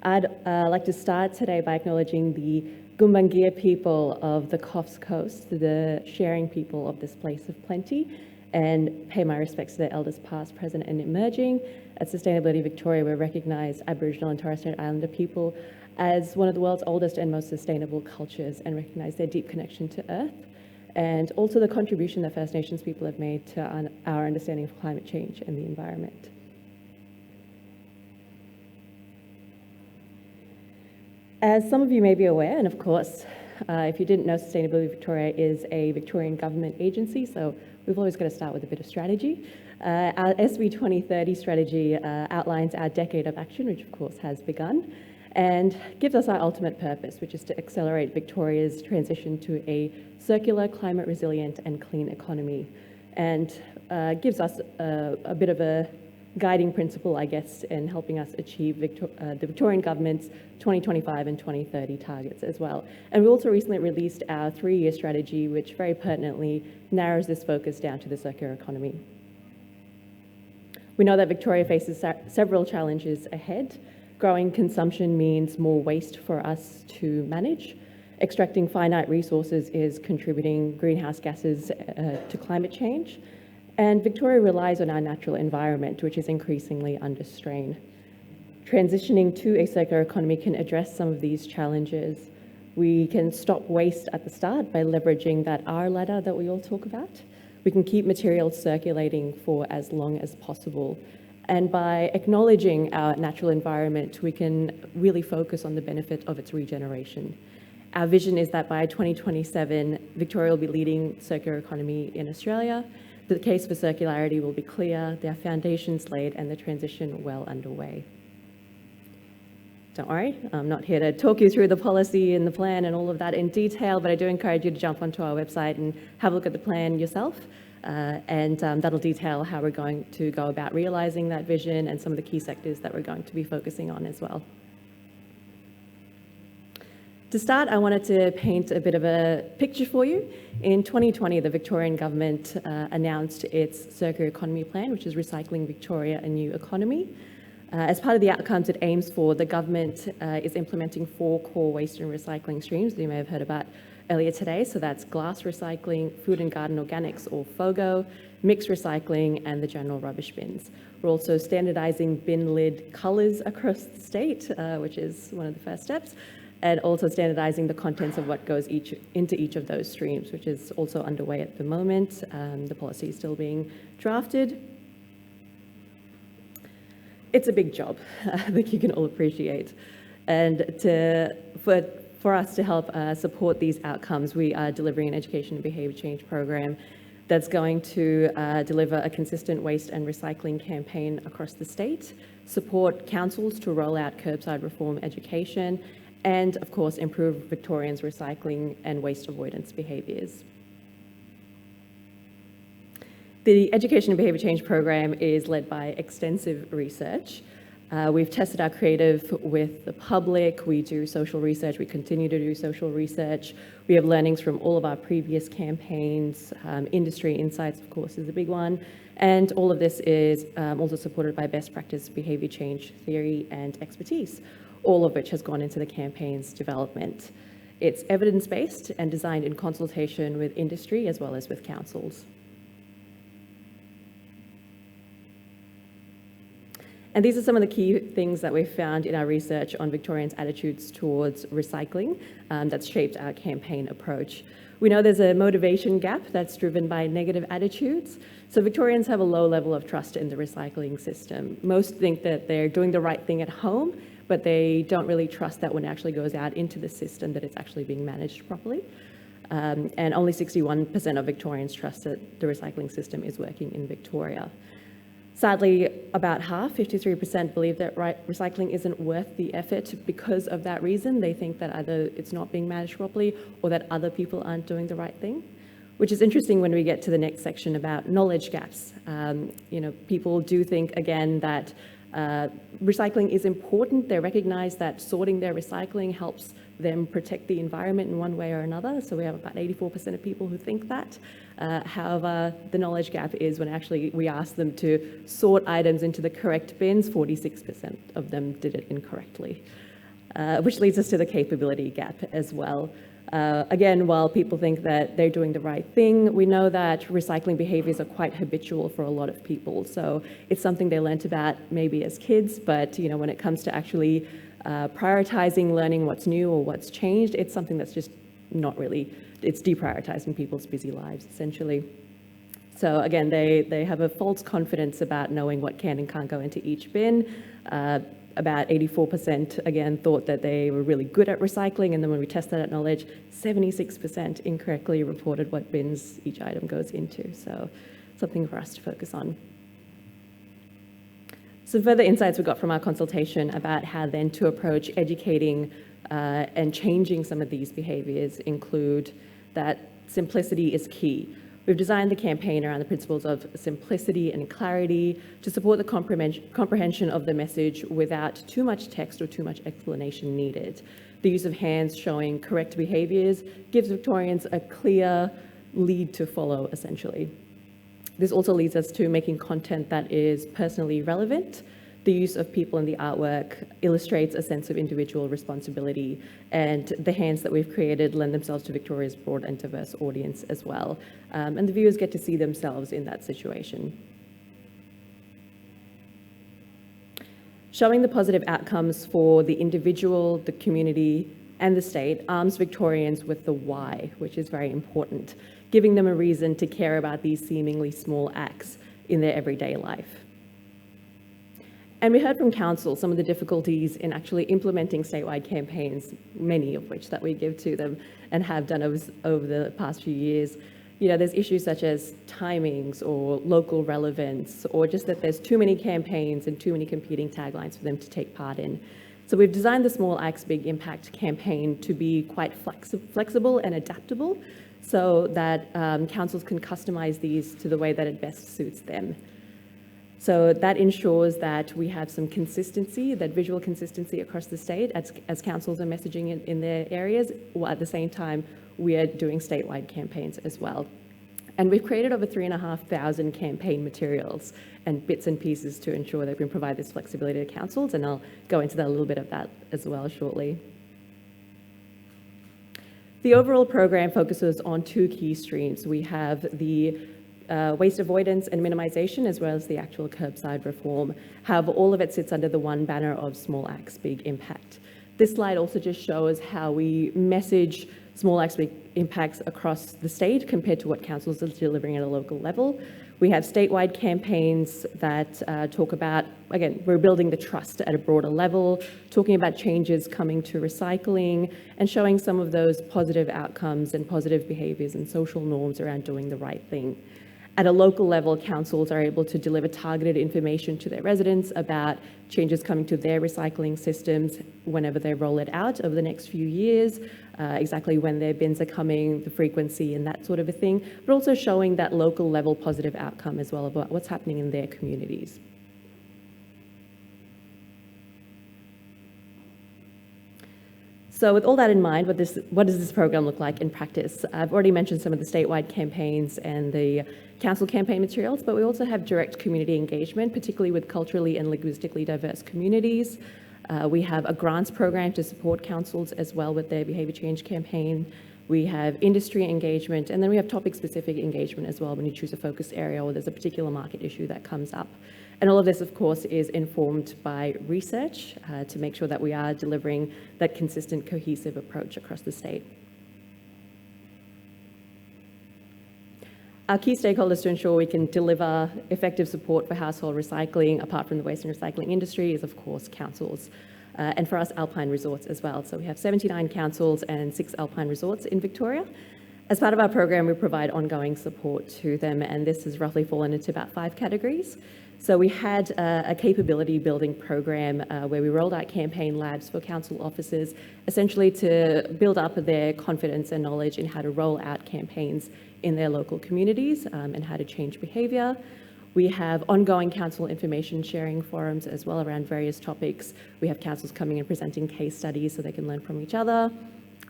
I'd like to start today by acknowledging the Gumbaynggirr people of the Coffs Coast, the sharing people of this place of plenty, and pay my respects to the elders past, present and emerging. At Sustainability Victoria, we recognise Aboriginal and Torres Strait Islander people as one of the world's oldest and most sustainable cultures, and recognise their deep connection to Earth, and also the contribution that First Nations people have made to our understanding of climate change and the environment. As some of you may be aware, and of course, if you didn't know, Sustainability Victoria is a Victorian government agency, so we've always got to start with a bit of strategy. Our SB 2030 strategy outlines our decade of action, which of course has begun, and gives us our ultimate purpose, which is to accelerate Victoria's transition to a circular, climate resilient and clean economy, and gives us a bit of a guiding principle, I guess, in helping us achieve the Victorian government's 2025 and 2030 targets as well. And we also recently released our 3-year strategy, which very pertinently narrows this focus down to the circular economy. We know that Victoria faces several challenges ahead. Growing consumption means more waste for us to manage. Extracting finite resources is contributing greenhouse gases to climate change. And Victoria relies on our natural environment, which is increasingly under strain. Transitioning to a circular economy can address some of these challenges. We can stop waste at the start by leveraging that R ladder that we all talk about. We can keep materials circulating for as long as possible. And by acknowledging our natural environment, we can really focus on the benefit of its regeneration. Our vision is that by 2027, Victoria will be leading the circular economy in Australia. The case for circularity will be clear, there are foundations laid and the transition well underway. don't worry, I'm not here to talk you through the policy and the plan and all of that in detail, but I do encourage you to jump onto our website and have a look at the plan yourself. That'll detail how we're going to go about realising that vision and some of the key sectors that we're going to be focusing on as well. To start, I wanted to paint a bit of a picture for you. In 2020, the Victorian Government announced its Circular Economy Plan, which is Recycling Victoria, a New Economy. As part of the outcomes it aims for, the government is implementing 4 core waste and recycling streams that you may have heard about earlier today. So that's glass recycling, food and garden organics or FOGO, mixed recycling, and the general rubbish bins. We're also standardising bin lid colours across the state, which is one of the first steps, and also standardising the contents of what goes into each of those streams, which is also underway at the moment. The policy is still being drafted. It's a big job, I think you can all appreciate. And for us to help support these outcomes, we are delivering an education and behaviour change program that's going to deliver a consistent waste and recycling campaign across the state, support councils to roll out curbside reform education, and of course improve Victorians' recycling and waste avoidance behaviours. The Education and Behaviour Change program is led by extensive research. We've tested our creative with the public, we do social research, we continue to do social research. We have learnings from all of our previous campaigns, industry insights, of course, is a big one. And all of this is also supported by best practice behaviour change theory and expertise, all of which has gone into the campaign's development. It's evidence-based and designed in consultation with industry as well as with councils. And these are some of the key things that we've found in our research on Victorians' attitudes towards recycling that's shaped our campaign approach. We know there's a motivation gap that's driven by negative attitudes. So Victorians have a low level of trust in the recycling system. Most think that they're doing the right thing at home, but they don't really trust that when it actually goes out into the system that it's actually being managed properly. And only 61% of Victorians trust that the recycling system is working in Victoria. Sadly, about half, 53%, believe that recycling isn't worth the effort because of that reason. They think that either it's not being managed properly or that other people aren't doing the right thing, which is interesting when we get to the next section about knowledge gaps. People do think, again, that recycling is important. They recognise that sorting their recycling helps them protect the environment in one way or another. So we have about 84% of people who think that. However, the knowledge gap is when actually we ask them to sort items into the correct bins, 46% of them did it incorrectly, which leads us to the capability gap as well. Again, while people think that they're doing the right thing, we know that recycling behaviours are quite habitual for a lot of people. So it's something they learnt about maybe as kids, but when it comes to actually prioritising learning what's new or what's changed, it's something that's just not really, it's deprioritised in people's busy lives, essentially. So again, they have a false confidence about knowing what can and can't go into each bin. About 84% again thought that they were really good at recycling, and then when we tested that knowledge, 76% incorrectly reported what bins each item goes into. So something for us to focus on. Some further insights we got from our consultation about how then to approach educating and changing some of these behaviours include that simplicity is key. We've designed the campaign around the principles of simplicity and clarity to support the comprehension of the message without too much text or too much explanation needed. The use of hands showing correct behaviours gives Victorians a clear lead to follow, essentially. This also leads us to making content that is personally relevant. The use of people in the artwork illustrates a sense of individual responsibility, and the hands that we've created lend themselves to Victoria's broad and diverse audience as well. And the viewers get to see themselves in that situation. Showing the positive outcomes for the individual, the community, and the state arms Victorians with the why, which is very important, giving them a reason to care about these seemingly small acts in their everyday life. And we heard from council some of the difficulties in actually implementing statewide campaigns, many of which that we give to them and have done over the past few years. There's issues such as timings or local relevance, or just that there's too many campaigns and too many competing taglines for them to take part in. So we've designed the Small Acts Big Impact campaign to be quite flexible and adaptable so that councils can customise these to the way that it best suits them. So that ensures that we have some consistency, that visual consistency across the state as councils are messaging in their areas, while at the same time we are doing statewide campaigns as well. And we've created over 3,500 campaign materials and bits and pieces to ensure that we can provide this flexibility to councils, and I'll go into that a little bit of that as well shortly. The overall program focuses on two key streams. We have the waste avoidance and minimisation, as well as the actual curbside reform. However, all of it sits under the one banner of Small Acts Big Impact. This slide also just shows how we message Small Acts Big Impacts across the state compared to what councils are delivering at a local level. We have statewide campaigns that talk about, again, we're building the trust at a broader level, talking about changes coming to recycling, and showing some of those positive outcomes and positive behaviours and social norms around doing the right thing. At a local level, councils are able to deliver targeted information to their residents about changes coming to their recycling systems whenever they roll it out over the next few years, exactly when their bins are coming, the frequency and that sort of a thing, but also showing that local level positive outcome as well about what's happening in their communities. So with all that in mind, what does this program look like in practice? I've already mentioned some of the statewide campaigns and the council campaign materials, but we also have direct community engagement, particularly with culturally and linguistically diverse communities. We have a grants program to support councils as well with their behaviour change campaign. We have industry engagement, and then we have topic-specific engagement as well when you choose a focus area or there's a particular market issue that comes up. And all of this, of course, is informed by research to make sure that we are delivering that consistent, cohesive approach across the state. Our key stakeholders to ensure we can deliver effective support for household recycling, apart from the waste and recycling industry, is, of course, councils. And for us, alpine resorts as well. So we have 79 councils and 6 alpine resorts in Victoria. As part of our program, we provide ongoing support to them, and this has roughly fallen into about 5 categories. So we had a capability building program where we rolled out campaign labs for council officers, essentially to build up their confidence and knowledge in how to roll out campaigns in their local communities and how to change behaviour. We have ongoing council information sharing forums as well around various topics. We have councils coming and presenting case studies so they can learn from each other.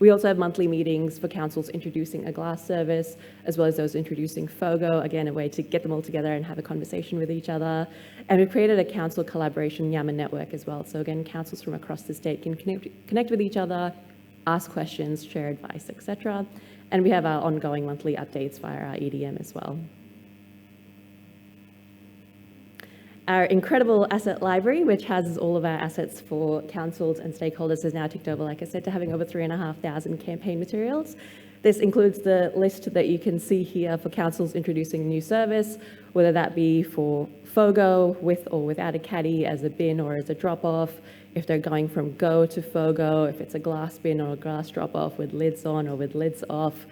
We also have monthly meetings for councils introducing a glass service, as well as those introducing FOGO, again, a way to get them all together and have a conversation with each other. And we've created a council collaboration Yammer network as well. So again, councils from across the state can connect with each other, ask questions, share advice, etc. And we have our ongoing monthly updates via our EDM as well. Our incredible asset library, which houses all of our assets for councils and stakeholders, has now ticked over, like I said, to having over 3,500 campaign materials. This includes the list that you can see here for councils introducing a new service, whether that be for FOGO, with or without a caddy, as a bin or as a drop-off, if they're going from go to FOGO, if it's a glass bin or a glass drop-off with lids on or with lids off,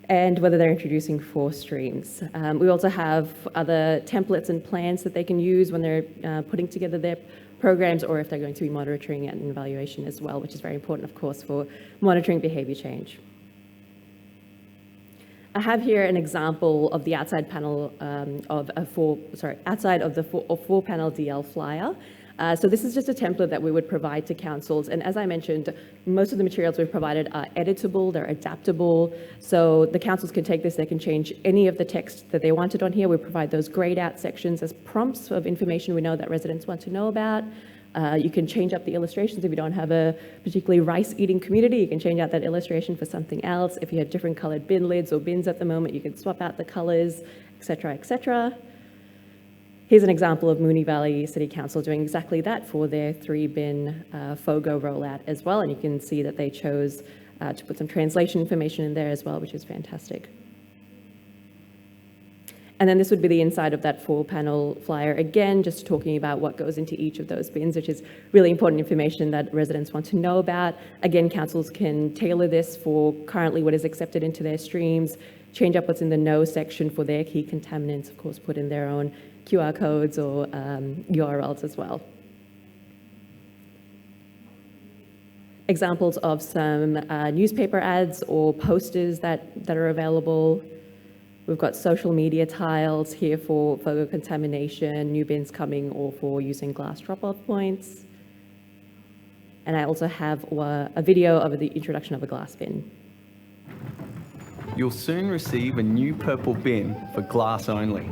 and whether they're introducing 4 streams. We also have other templates and plans that they can use when they're putting together their programs, or if they're going to be monitoring and evaluation as well, which is very important, of course, for monitoring behaviour change. I have here an example of the outside panel of the 4-panel DL flyer. So this is just a template that we would provide to councils. And as I mentioned, most of the materials we've provided are editable, they're adaptable. So the councils can take this, they can change any of the text that they wanted on here. We provide those grayed out sections as prompts of information we know that residents want to know about. You can change up the illustrations if you don't have a particularly rice-eating community. You can change out that illustration for something else. If you have different coloured bin lids or bins at the moment, you can swap out the colours, etc., etc. Here's an example of Moonee Valley City Council doing exactly that for their 3-bin FOGO rollout as well. And you can see that they chose to put some translation information in there as well, which is fantastic. And then this would be the inside of that 4-panel flyer, again, just talking about what goes into each of those bins, which is really important information that residents want to know about. Again, councils can tailor this for currently what is accepted into their streams, change up what's in the no section for their key contaminants, of course, put in their own QR codes or URLs as well. examples of some newspaper ads or posters that are available. We've got social media tiles here for photo contamination, new bins coming, or for using glass drop-off points. And I also have a video of the introduction of a glass bin. You'll soon receive a new purple bin for glass only.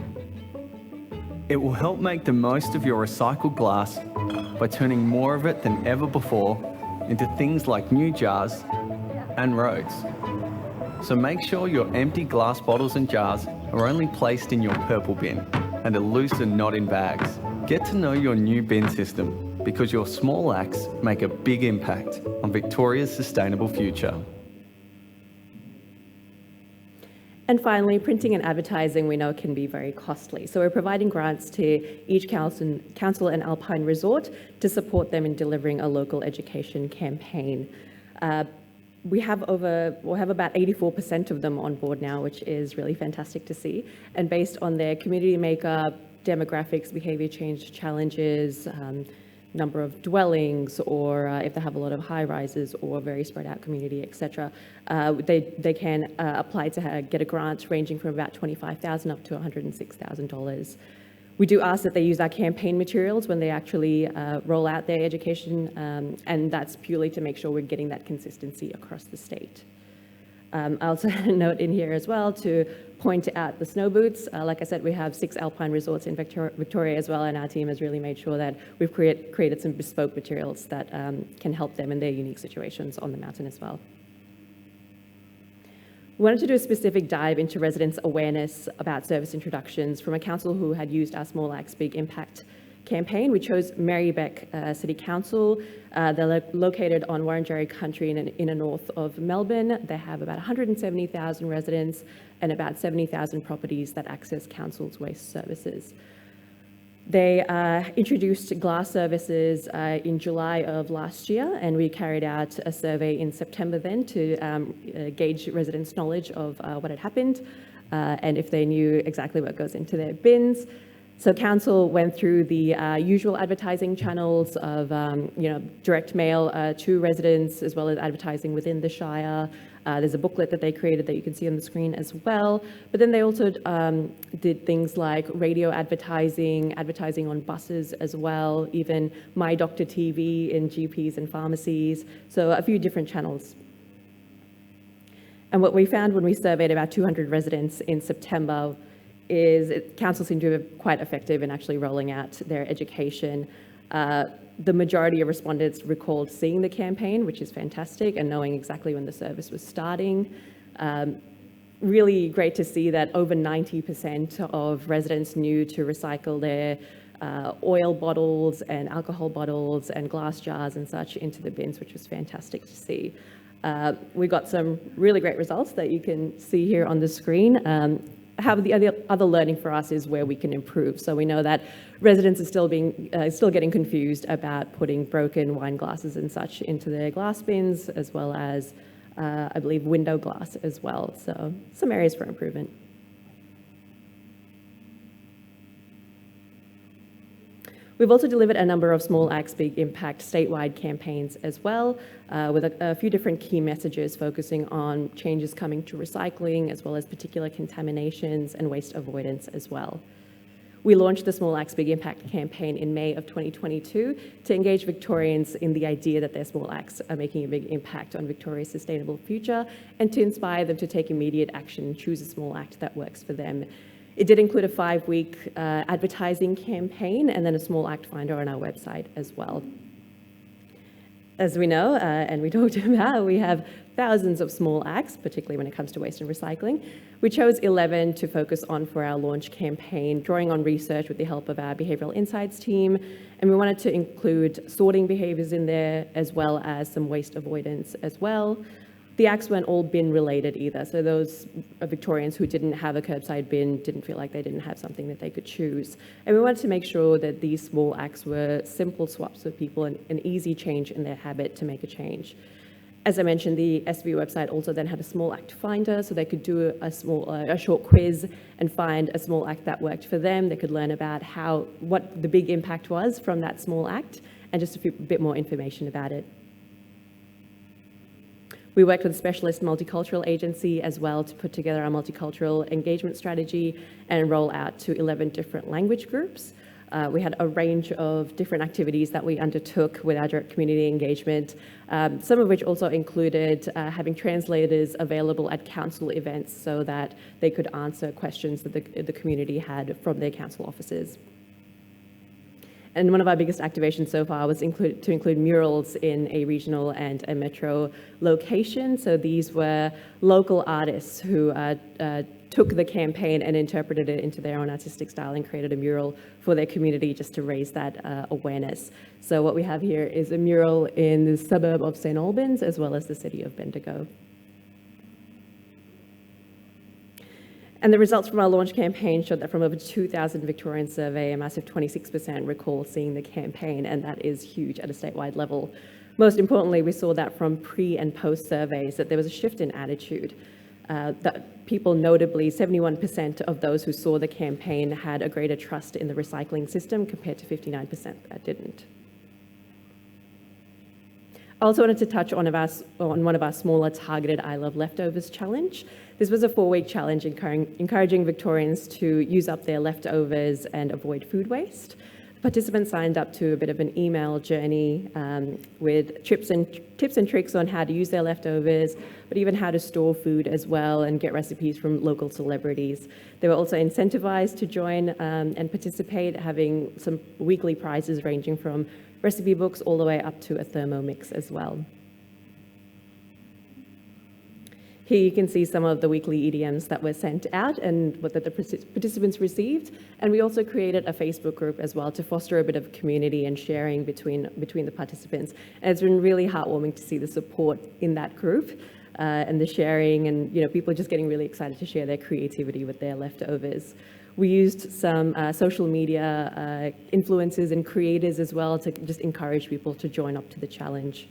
It will help make the most of your recycled glass by turning more of it than ever before into things like new jars and roads. So make sure your empty glass bottles and jars are only placed in your purple bin and are loose and not in bags. Get to know your new bin system because your small acts make a big impact on Victoria's sustainable future. And finally, printing and advertising we know can be very costly. So we're providing grants to each council and alpine resort to support them in delivering a local education campaign. We'll have about 84% of them on board now, which is really fantastic to see. And based on their community makeup, demographics, behaviour change challenges, number of dwellings, or if they have a lot of high rises or very spread out community, etc., they can apply to get a grant ranging from about $25,000 up to $106,000. We do ask that they use our campaign materials when they actually roll out their education, and that's purely to make sure we're getting that consistency across the state. I also note in here as well to point out the snow boots. Like I said, we have 6 alpine resorts in Victoria as well, and our team has really made sure that we've created some bespoke materials that can help them in their unique situations on the mountain as well. We wanted to do a specific dive into residents' awareness about service introductions from a council who had used our Small Acts Big Impact campaign. We chose Marybeck City Council. They're located on Wurundjeri country in the inner north of Melbourne. They have about 170,000 residents and about 70,000 properties that access council's waste services. They introduced glass services in July of last year, and we carried out a survey in September then to gauge residents' knowledge of what had happened and if they knew exactly what goes into their bins. So council went through the usual advertising channels of direct mail to residents, as well as advertising within the Shire. There's a booklet that they created that you can see on the screen as well. But then they also did things like radio advertising on buses as well, even My Doctor TV in GPs and pharmacies. So a few different channels. And what we found when we surveyed about 200 residents in September is council seemed to be quite effective in actually rolling out their education. The majority of respondents recalled seeing the campaign, which is fantastic, and knowing exactly when the service was starting. Really great to see that over 90% of residents knew to recycle their oil bottles and alcohol bottles and glass jars and such into the bins, which was fantastic to see. We got some really great results that you can see here on the screen. How the other learning for us is where we can improve. So we know that residents are still getting confused about putting broken wine glasses and such into their glass bins, as well as, I believe, window glass as well. So some areas for improvement. We've also delivered a number of Small Acts Big Impact statewide campaigns as well, with a few different key messages focusing on changes coming to recycling, as well as particular contaminations and waste avoidance as well. We launched the Small Acts Big Impact campaign in May of 2022 to engage Victorians in the idea that their small acts are making a big impact on Victoria's sustainable future, and to inspire them to take immediate action and choose a small act that works for them. It did include a 5-week advertising campaign and then a small act finder on our website as well. As we know, and we talked about, we have thousands of small acts, particularly when it comes to waste and recycling. We chose 11 to focus on for our launch campaign, drawing on research with the help of our behavioural insights team. And we wanted to include sorting behaviours in there, as well as some waste avoidance as well. The acts weren't all bin related either, so those Victorians who didn't have a curbside bin didn't feel like they didn't have something that they could choose. And we wanted to make sure that these small acts were simple swaps for people and an easy change in their habit to make a change. As I mentioned, the SV website also then had a small act finder, so they could do a short quiz and find a small act that worked for them. They could learn about what the big impact was from that small act and just a bit more information about it. We worked with a specialist multicultural agency as well to put together our multicultural engagement strategy and roll out to 11 different language groups. We had a range of different activities that we undertook with our direct community engagement, some of which also included having translators available at council events so that they could answer questions that the community had from their council offices. And one of our biggest activations so far was to include murals in a regional and a metro location. So these were local artists who took the campaign and interpreted it into their own artistic style and created a mural for their community just to raise that awareness. So what we have here is a mural in the suburb of St. Albans as well as the city of Bendigo. And the results from our launch campaign showed that from over 2,000 Victorian survey, a massive 26% recall seeing the campaign, and that is huge at a statewide level. Most importantly, we saw that from pre and post surveys that there was a shift in attitude. That people, notably 71% of those who saw the campaign had a greater trust in the recycling system compared to 59% that didn't. I also wanted to touch on one of our smaller targeted I Love Leftovers challenge. This was a 4-week challenge encouraging Victorians to use up their leftovers and avoid food waste. Participants signed up to a bit of an email journey with tips and tricks on how to use their leftovers, but even how to store food as well and get recipes from local celebrities. They were also incentivized to join and participate, having some weekly prizes ranging from recipe books all the way up to a Thermomix as well. Here you can see some of the weekly EDMs that were sent out and what the participants received. And we also created a Facebook group as well to foster a bit of community and sharing between the participants. And it's been really heartwarming to see the support in that group and the sharing and people just getting really excited to share their creativity with their leftovers. We used some social media influencers and creators as well to just encourage people to join up to the challenge.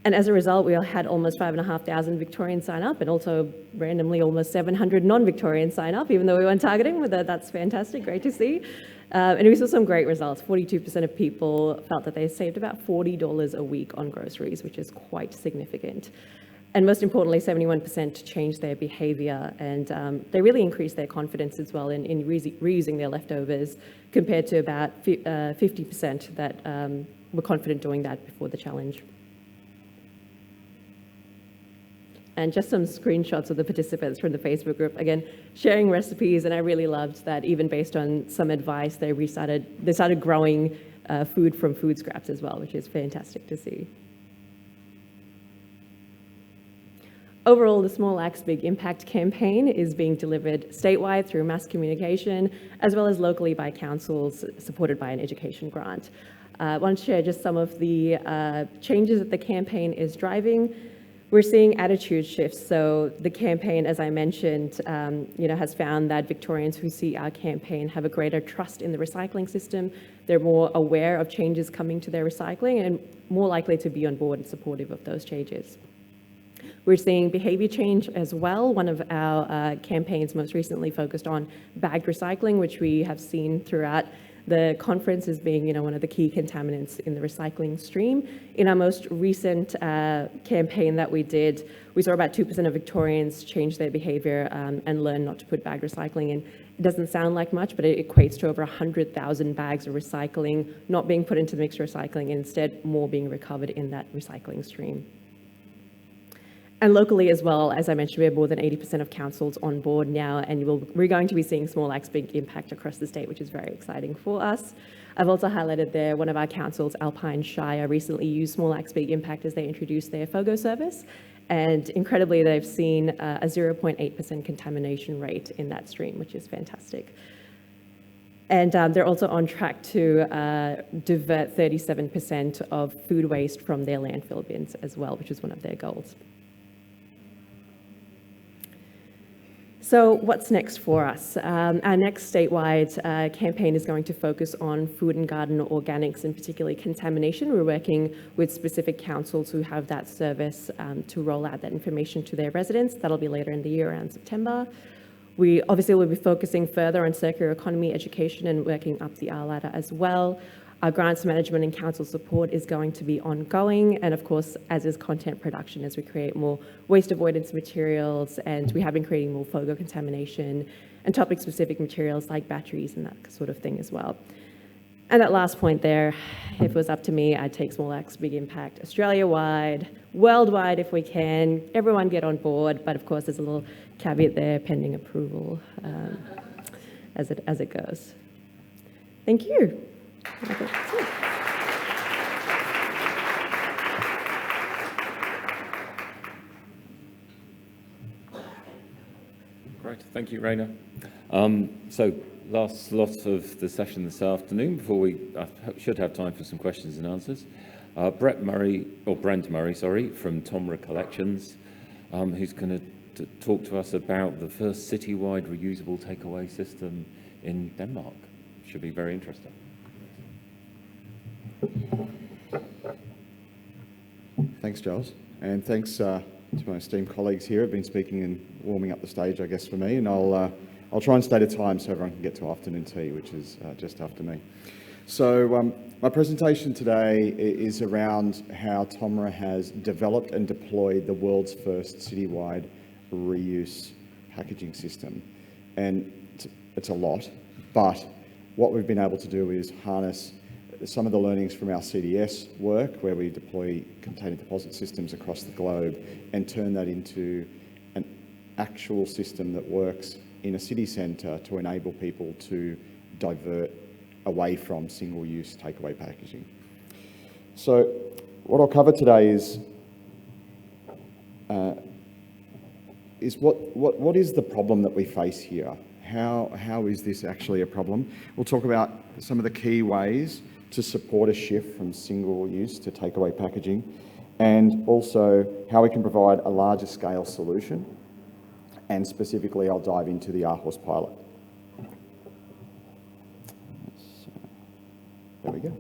And as a result, we had almost 5,500 Victorians sign up and also randomly almost 700 non-Victorians sign up, even though we weren't targeting. That's fantastic, great to see. And we saw some great results. 42% of people felt that they saved about $40 a week on groceries, which is quite significant. And most importantly, 71% changed their behaviour and they really increased their confidence as well in reusing their leftovers compared to about 50% that were confident doing that before the challenge. And just some screenshots of the participants from the Facebook group, again, sharing recipes, and I really loved that even based on some advice, they started growing food from food scraps as well, which is fantastic to see. Overall, the Small Acts Big Impact campaign is being delivered statewide through mass communication, as well as locally by councils supported by an education grant. I want to share just some of the changes that the campaign is driving. We're seeing attitude shifts. So the campaign, as I mentioned, has found that Victorians who see our campaign have a greater trust in the recycling system. They're more aware of changes coming to their recycling and more likely to be on board and supportive of those changes. We're seeing behaviour change as well. One of our campaigns most recently focused on bagged recycling, which we have seen throughout the conference as being, one of the key contaminants in the recycling stream. In our most recent campaign that we did, we saw about 2% of Victorians change their behaviour and learn not to put bagged recycling in. It doesn't sound like much, but it equates to over 100,000 bags of recycling not being put into the mixed recycling, and instead more being recovered in that recycling stream. And locally as well, as I mentioned, we have more than 80% of councils on board now, and we're going to be seeing Small Acts Big Impact across the state, which is very exciting for us. I've also highlighted there one of our councils, Alpine Shire, recently used Small Acts Big Impact as they introduced their FOGO service, and incredibly they've seen a 0.8% contamination rate in that stream, which is fantastic. And they're also on track to divert 37% of food waste from their landfill bins as well, which is one of their goals. So what's next for us? Our next statewide campaign is going to focus on food and garden organics and particularly contamination. We're working with specific councils who have that service to roll out that information to their residents. That'll be later in the year around September. We obviously will be focusing further on circular economy education and working up the R ladder as well. Our grants management and council support is going to be ongoing, and of course, as is content production, as we create more waste avoidance materials, and we have been creating more FOGO contamination and topic-specific materials like batteries and that sort of thing as well. And that last point there, if it was up to me, I'd take small acts, big impact, Australia-wide, worldwide if we can, everyone get on board, but of course there's a little caveat there, pending approval as it goes. Thank you. Great, thank you, Rayna. So last lot of the session this afternoon before I should have time for some questions and answers. Brent Murray, from Tomra Collections, who's going to talk to us about the first citywide reusable takeaway system in Denmark. Should be very interesting. Thanks, Giles, and thanks to my esteemed colleagues here who've been speaking and warming up the stage, I guess, for me, and I'll try and state a time so everyone can get to afternoon tea, which is just after me. So my presentation today is around how Tomra has developed and deployed the world's first citywide reuse packaging system. And it's a lot, but what we've been able to do is harness some of the learnings from our CDS work, where we deploy container deposit systems across the globe, and turn that into an actual system that works in a city centre to enable people to divert away from single-use takeaway packaging. So what I'll cover today is what is the problem that we face here? How is this actually a problem? We'll talk about some of the key ways to support a shift from single-use to takeaway packaging, and also how we can provide a larger scale solution. And specifically, I'll dive into the Aarhus pilot. There we go.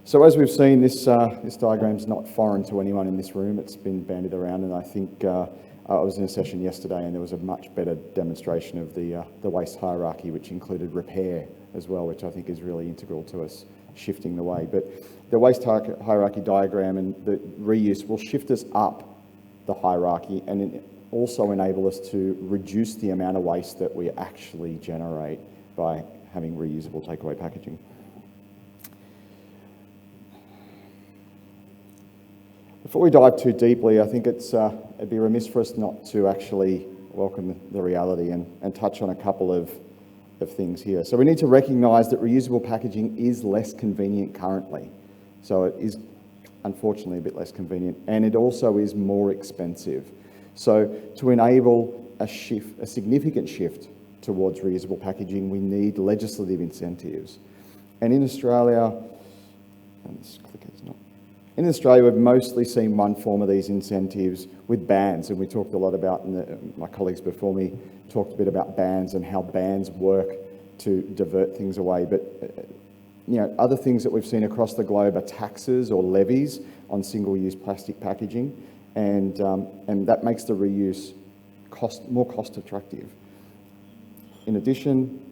So as we've seen, this diagram's not foreign to anyone in this room. It's been bandied around, and I think I was in a session yesterday and there was a much better demonstration of the waste hierarchy, which included repair as well, which I think is really integral to us shifting the way. But the waste hierarchy diagram and the reuse will shift us up the hierarchy and also enable us to reduce the amount of waste that we actually generate by having reusable takeaway packaging. Before we dive too deeply, I think it'd be remiss for us not to actually welcome the reality and touch on a couple of things here. So we need to recognise that reusable packaging is less convenient currently. So it is unfortunately a bit less convenient, and it also is more expensive. So to enable a significant shift towards reusable packaging, we need legislative incentives. And in Australia, in Australia, we've mostly seen one form of these incentives with bans, and we talked a lot about, my colleagues before me talked a bit about bans and how bans work to divert things away. But other things that we've seen across the globe are taxes or levies on single-use plastic packaging, and that makes the reuse more cost attractive. In addition,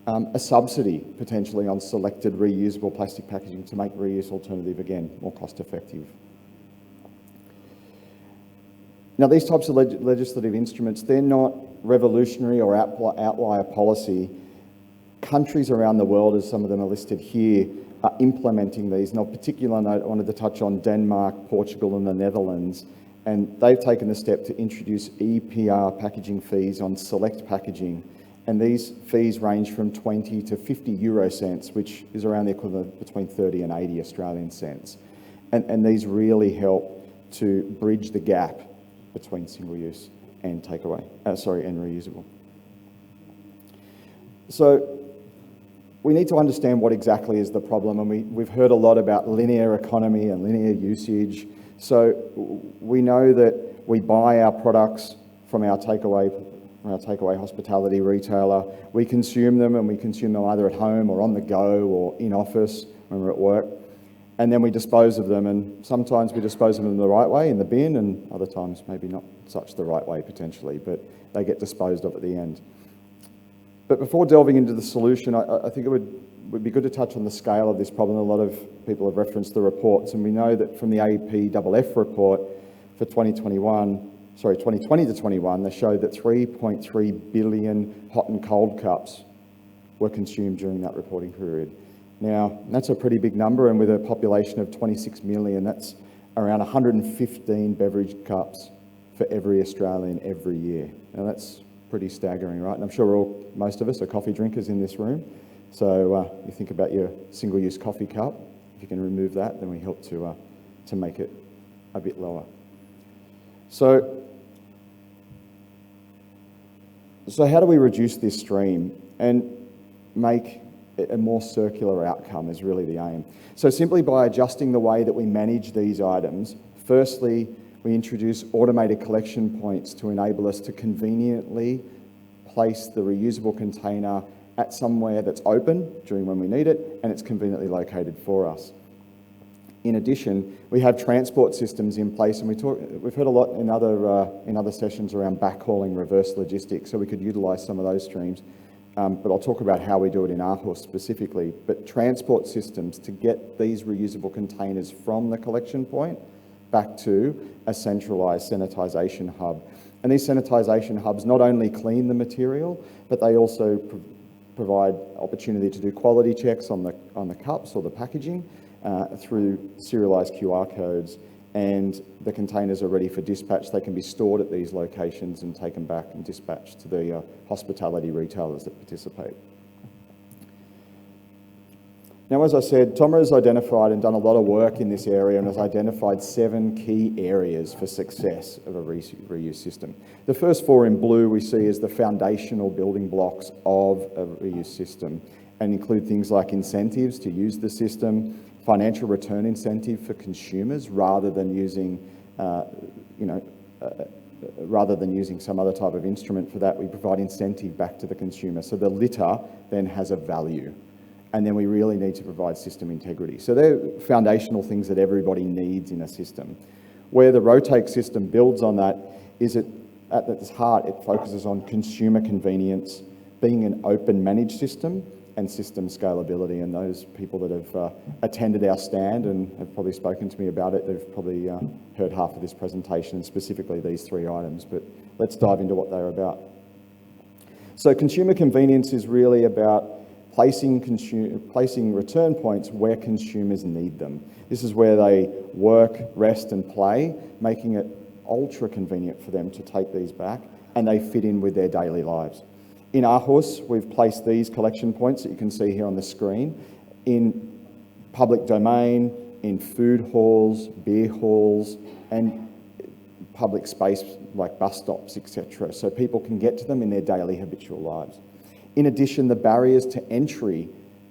a subsidy potentially on selected reusable plastic packaging to make reuse alternative, again, more cost effective. Now, these types of legislative instruments, they're not revolutionary or outlier policy. Countries around the world, as some of them are listed here, are implementing these. And of particular note, I wanted to touch on Denmark, Portugal and the Netherlands. And they've taken the step to introduce EPR packaging fees on select packaging. And these fees range from 20 to 50 euro cents, which is around the equivalent between 30 and 80 Australian cents. And these really help to bridge the gap between single-use and and reusable. So we need to understand what exactly is the problem, and we've heard a lot about linear economy and linear usage. So we know that we buy our products from our takeaway hospitality retailer. We consume them, and we consume them either at home or on the go or in office when we're at work. And then we dispose of them, and sometimes we dispose of them the right way in the bin, and other times maybe not such the right way potentially, but they get disposed of at the end. But before delving into the solution, I think it would would be good to touch on the scale of this problem. A lot of people have referenced the reports, and we know that from the APFF report for 2020 to 21, they showed that 3.3 billion hot and cold cups were consumed during that reporting period. Now, that's a pretty big number, and with a population of 26 million, that's around 115 beverage cups for every Australian every year. Now, that's pretty staggering, right? And I'm sure most of us are coffee drinkers in this room. So you think about your single-use coffee cup. If you can remove that, then we help to make it a bit lower. So how do we reduce this stream and make a more circular outcome is really the aim. So simply by adjusting the way that we manage these items, firstly, we introduce automated collection points to enable us to conveniently place the reusable container at somewhere that's open during when we need it, and it's conveniently located for us. In addition, we have transport systems in place, and we've heard a lot in other sessions around backhauling reverse logistics, so we could utilise some of those streams. But I'll talk about how we do it in Aarhus specifically. But transport systems to get these reusable containers from the collection point back to a centralised sanitisation hub. And these sanitisation hubs not only clean the material, but they also provide opportunity to do quality checks on the cups or the packaging through serialised QR codes, and the containers are ready for dispatch. They can be stored at these locations and taken back and dispatched to the hospitality retailers that participate. Now, as I said, Toma has identified and done a lot of work in this area and has identified 7 key areas for success of a reuse system. The first 4 in blue we see as the foundational building blocks of a reuse system, and include things like incentives to use the system, financial return incentive for consumers rather than using, some other type of instrument for that. We provide incentive back to the consumer, so the litter then has a value. And then we really need to provide system integrity. So they're foundational things that everybody needs in a system. Where the Rotake system builds on that is at its heart, it focuses on consumer convenience, being an open managed system, and system scalability. And those people that have attended our stand and have probably spoken to me about it, they've probably heard half of this presentation, specifically these 3 items. But let's dive into what they're about. So consumer convenience is really about placing return points where consumers need them. This is where they work, rest and play, making it ultra convenient for them to take these back, and they fit in with their daily lives. In Aarhus, we've placed these collection points that you can see here on the screen in public domain, in food halls, beer halls, and public space like bus stops, etc. So people can get to them in their daily habitual lives. In addition, the barriers to entry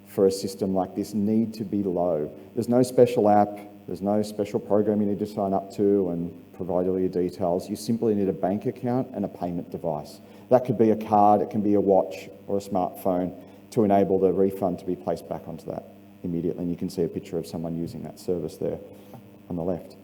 for a system like this need to be low. There's no special app, there's no special program you need to sign up to and provide all your details. You simply need a bank account and a payment device. That could be a card, it can be a watch or a smartphone to enable the refund to be placed back onto that immediately. And you can see a picture of someone using that service there on the left.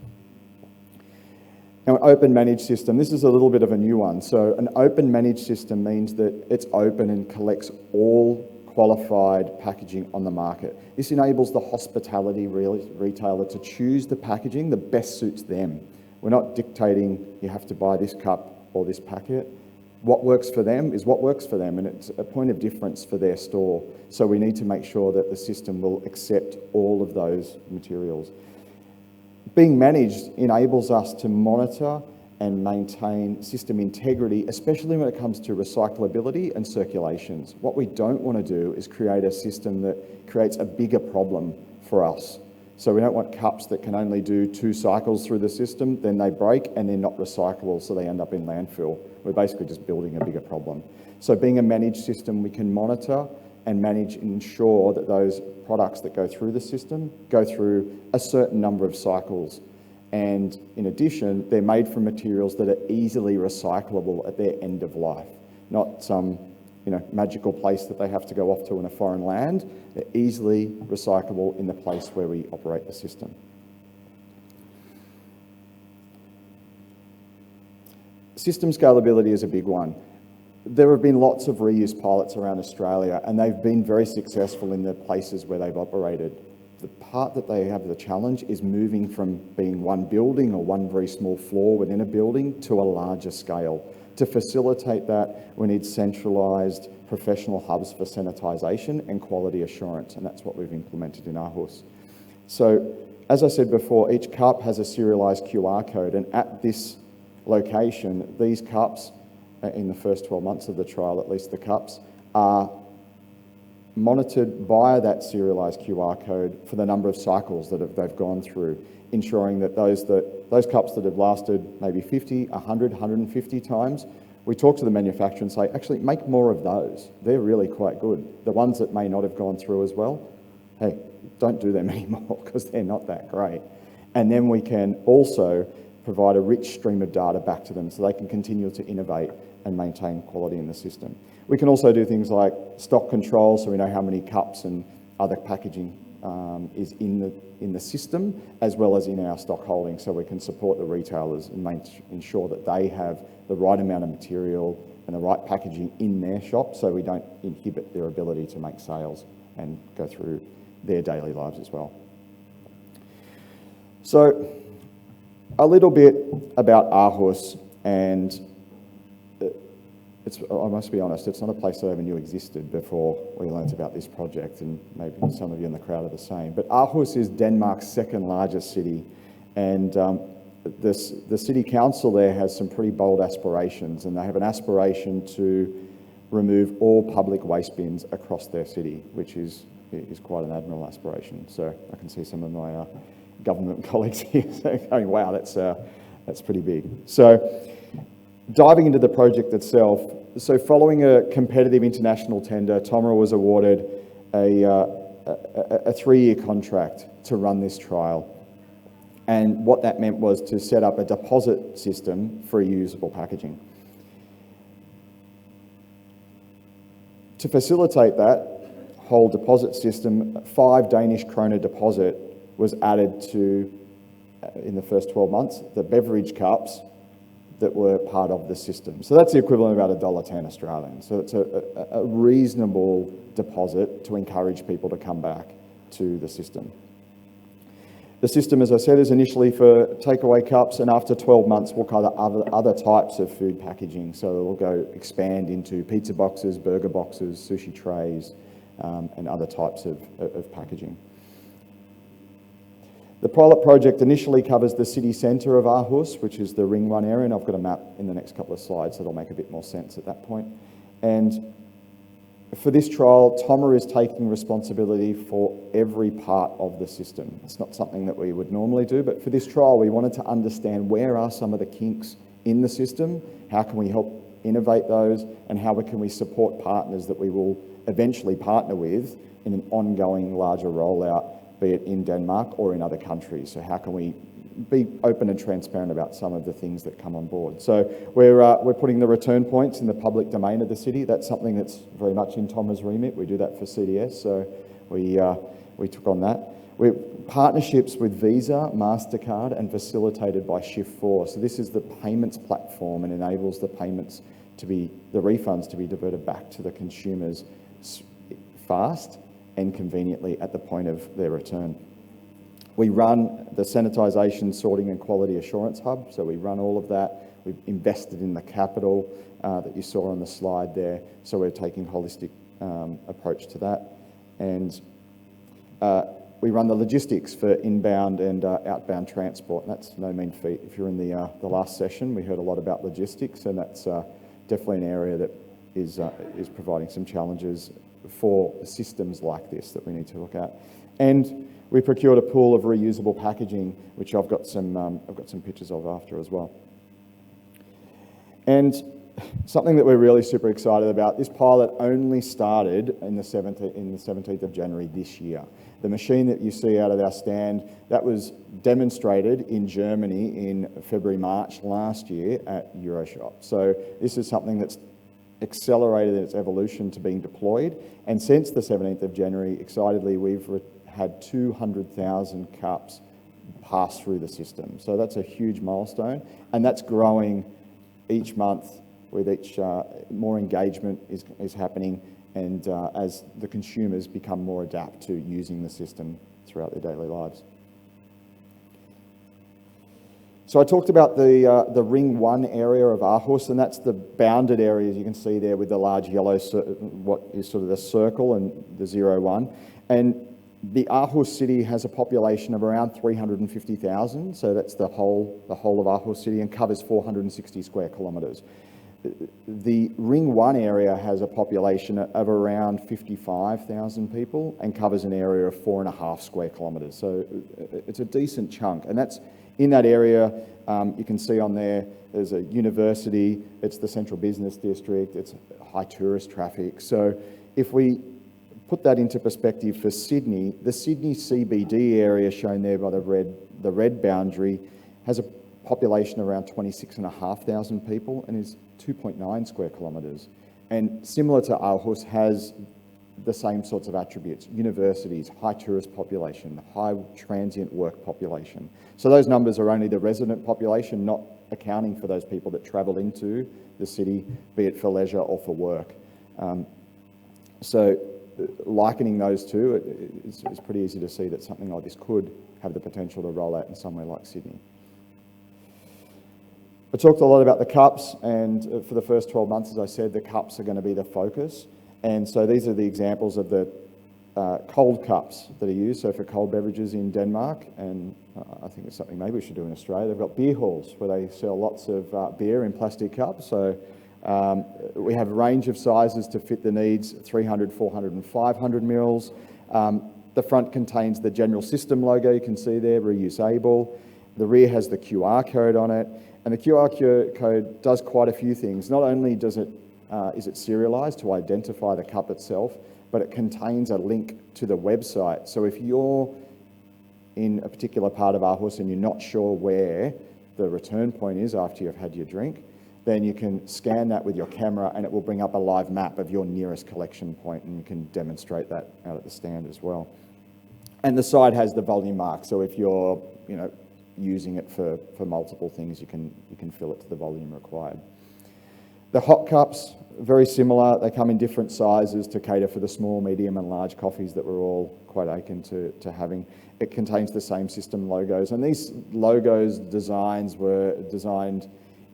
Now, an open managed system, this is a little bit of a new one. So an open managed system means that it's open and collects all qualified packaging on the market. This enables the hospitality retailer to choose the packaging that best suits them. We're not dictating you have to buy this cup or this packet. What works for them is what works for them, and it's a point of difference for their store. So we need to make sure that the system will accept all of those materials. Being managed enables us to monitor and maintain system integrity, especially when it comes to recyclability and circulations. What we don't want to do is create a system that creates a bigger problem for us. So we don't want cups that can only do 2 cycles through the system, then they break and they're not recyclable, so they end up in landfill. We're basically just building a bigger problem. So being a managed system, we can monitor and manage and ensure that those products that go through the system go through a certain number of cycles. And in addition, they're made from materials that are easily recyclable at their end of life, not some magical place that they have to go off to in a foreign land. They're easily recyclable in the place where we operate the system. System scalability is a big one. there have been lots of reuse pilots around Australia, and they've been very successful in the places where they've operated. The part that they have the challenge is moving from being one building or one very small floor within a building to a larger scale. To facilitate that, we need centralised professional hubs for sanitisation and quality assurance, and that's what we've implemented in Aarhus. So, as I said before, each cup has a serialised QR code, and at this location, these cups, in the first 12 months of the trial, at least the cups, are monitored via that serialised QR code for the number of cycles that they've gone through, ensuring that those cups that have lasted maybe 50, 100, 150 times, we talk to the manufacturer and say, actually, make more of those. They're really quite good. The ones that may not have gone through as well, hey, don't do them anymore because they're not that great. And then we can also provide a rich stream of data back to them so they can continue to innovate and maintain quality in the system. We can also do things like stock control, so we know how many cups and other packaging is in the system, as well as in our stock holding, so we can support the retailers and ensure that they have the right amount of material and the right packaging in their shop, so we don't inhibit their ability to make sales and go through their daily lives as well. So, a little bit about Aarhus, and I must be honest, it's not a place that I ever knew existed before we learnt about this project, and maybe some of you in the crowd are the same. But Aarhus is Denmark's second largest city, and the city council there has some pretty bold aspirations, and they have an aspiration to remove all public waste bins across their city, which is quite an admirable aspiration. So I can see some of my government colleagues here going, wow, that's pretty big. So, diving into the project itself, so following a competitive international tender, TOMRA was awarded a 3-year contract to run this trial. And what that meant was to set up a deposit system for reusable packaging. To facilitate that whole deposit system, 5 Danish kroner deposit was added to, in the first 12 months, the beverage cups that were part of the system. So that's the equivalent of about $1.10 Australian. So it's a reasonable deposit to encourage people to come back to the system. The system, as I said, is initially for takeaway cups, and after 12 months we'll cover other types of food packaging. So we'll expand into pizza boxes, burger boxes, sushi trays, and other types of packaging. The pilot project initially covers the city centre of Aarhus, which is the Ring 1 area, and I've got a map in the next couple of slides that'll make a bit more sense at that point. And for this trial, TOMRA is taking responsibility for every part of the system. It's not something that we would normally do, but for this trial, we wanted to understand where are some of the kinks in the system, how can we help innovate those, and how can we support partners that we will eventually partner with in an ongoing larger rollout, be it in Denmark or in other countries. So how can we be open and transparent about some of the things that come on board? So we're putting the return points in the public domain of the city. That's something that's very much in TOMRA's remit. We do that for CDS, so we took on that. We're partnerships with Visa, MasterCard, and facilitated by Shift4. So this is the payments platform and enables the payments the refunds to be diverted back to the consumers fast and conveniently at the point of their return. We run the sanitisation, sorting and quality assurance hub, so we run all of that. We've invested in the capital that you saw on the slide there, so we're taking a holistic approach to that. And we run the logistics for inbound and outbound transport, and that's no mean feat. If you're in the last session, we heard a lot about logistics, and that's definitely an area that is providing some challenges for systems like this that we need to look at. And we procured a pool of reusable packaging, which I've got some pictures of after as well. And something that we're really super excited about, this pilot only started in the 17th of January this year. The machine that you see out of our stand, that was demonstrated in Germany in February, March last year at Euroshop. So this is something that's accelerated its evolution to being deployed. And since the 17th of January, excitedly, we've had 200,000 cups pass through the system. So that's a huge milestone, and that's growing each month with each, more engagement is happening, and as the consumers become more adapt to using the system throughout their daily lives. So I talked about the Ring 1 area of Aarhus, and that's the bounded area, as you can see there, with the large yellow, what is sort of the circle and the 0-1. And the Aarhus city has a population of around 350,000, so that's the whole of Aarhus city, and covers 460 square kilometres. The Ring 1 area has a population of around 55,000 people and covers an area of 4.5 square kilometres. So it's a decent chunk. And that's in that area, you can see on there's a university, it's the central business district, it's high tourist traffic. So if we put that into perspective for Sydney, the Sydney CBD area shown there by the red boundary has a population around 26,500 people and is 2.9 square kilometres. And similar to Aarhus, has the same sorts of attributes: universities, high tourist population, high transient work population. So those numbers are only the resident population, not accounting for those people that travel into the city, be it for leisure or for work. So likening those two, it's pretty easy to see that something like this could have the potential to roll out in somewhere like Sydney. I talked a lot about the cups, and for the first 12 months, as I said, the cups are going to be the focus. And so these are the examples of the cold cups that are used, so for cold beverages in Denmark, and I think it's something maybe we should do in Australia. They've got beer halls where they sell lots of beer in plastic cups. So we have a range of sizes to fit the needs: 300, 400 and 500 mils. The front contains the general system logo, you can see there, reusable. The rear has the QR code on it, and the QR code does quite a few things. Not only does it is it serialised to identify the cup itself, but it contains a link to the website. So if you're in a particular part of Aarhus and you're not sure where the return point is after you've had your drink, then you can scan that with your camera and it will bring up a live map of your nearest collection point, and you can demonstrate that out at the stand as well. And the side has the volume mark, so if you're using it for multiple things, you can fill it to the volume required. The hot cups, very similar. They come in different sizes to cater for the small, medium and large coffees that we're all quite akin to having. It contains the same system logos, and these logos designs were designed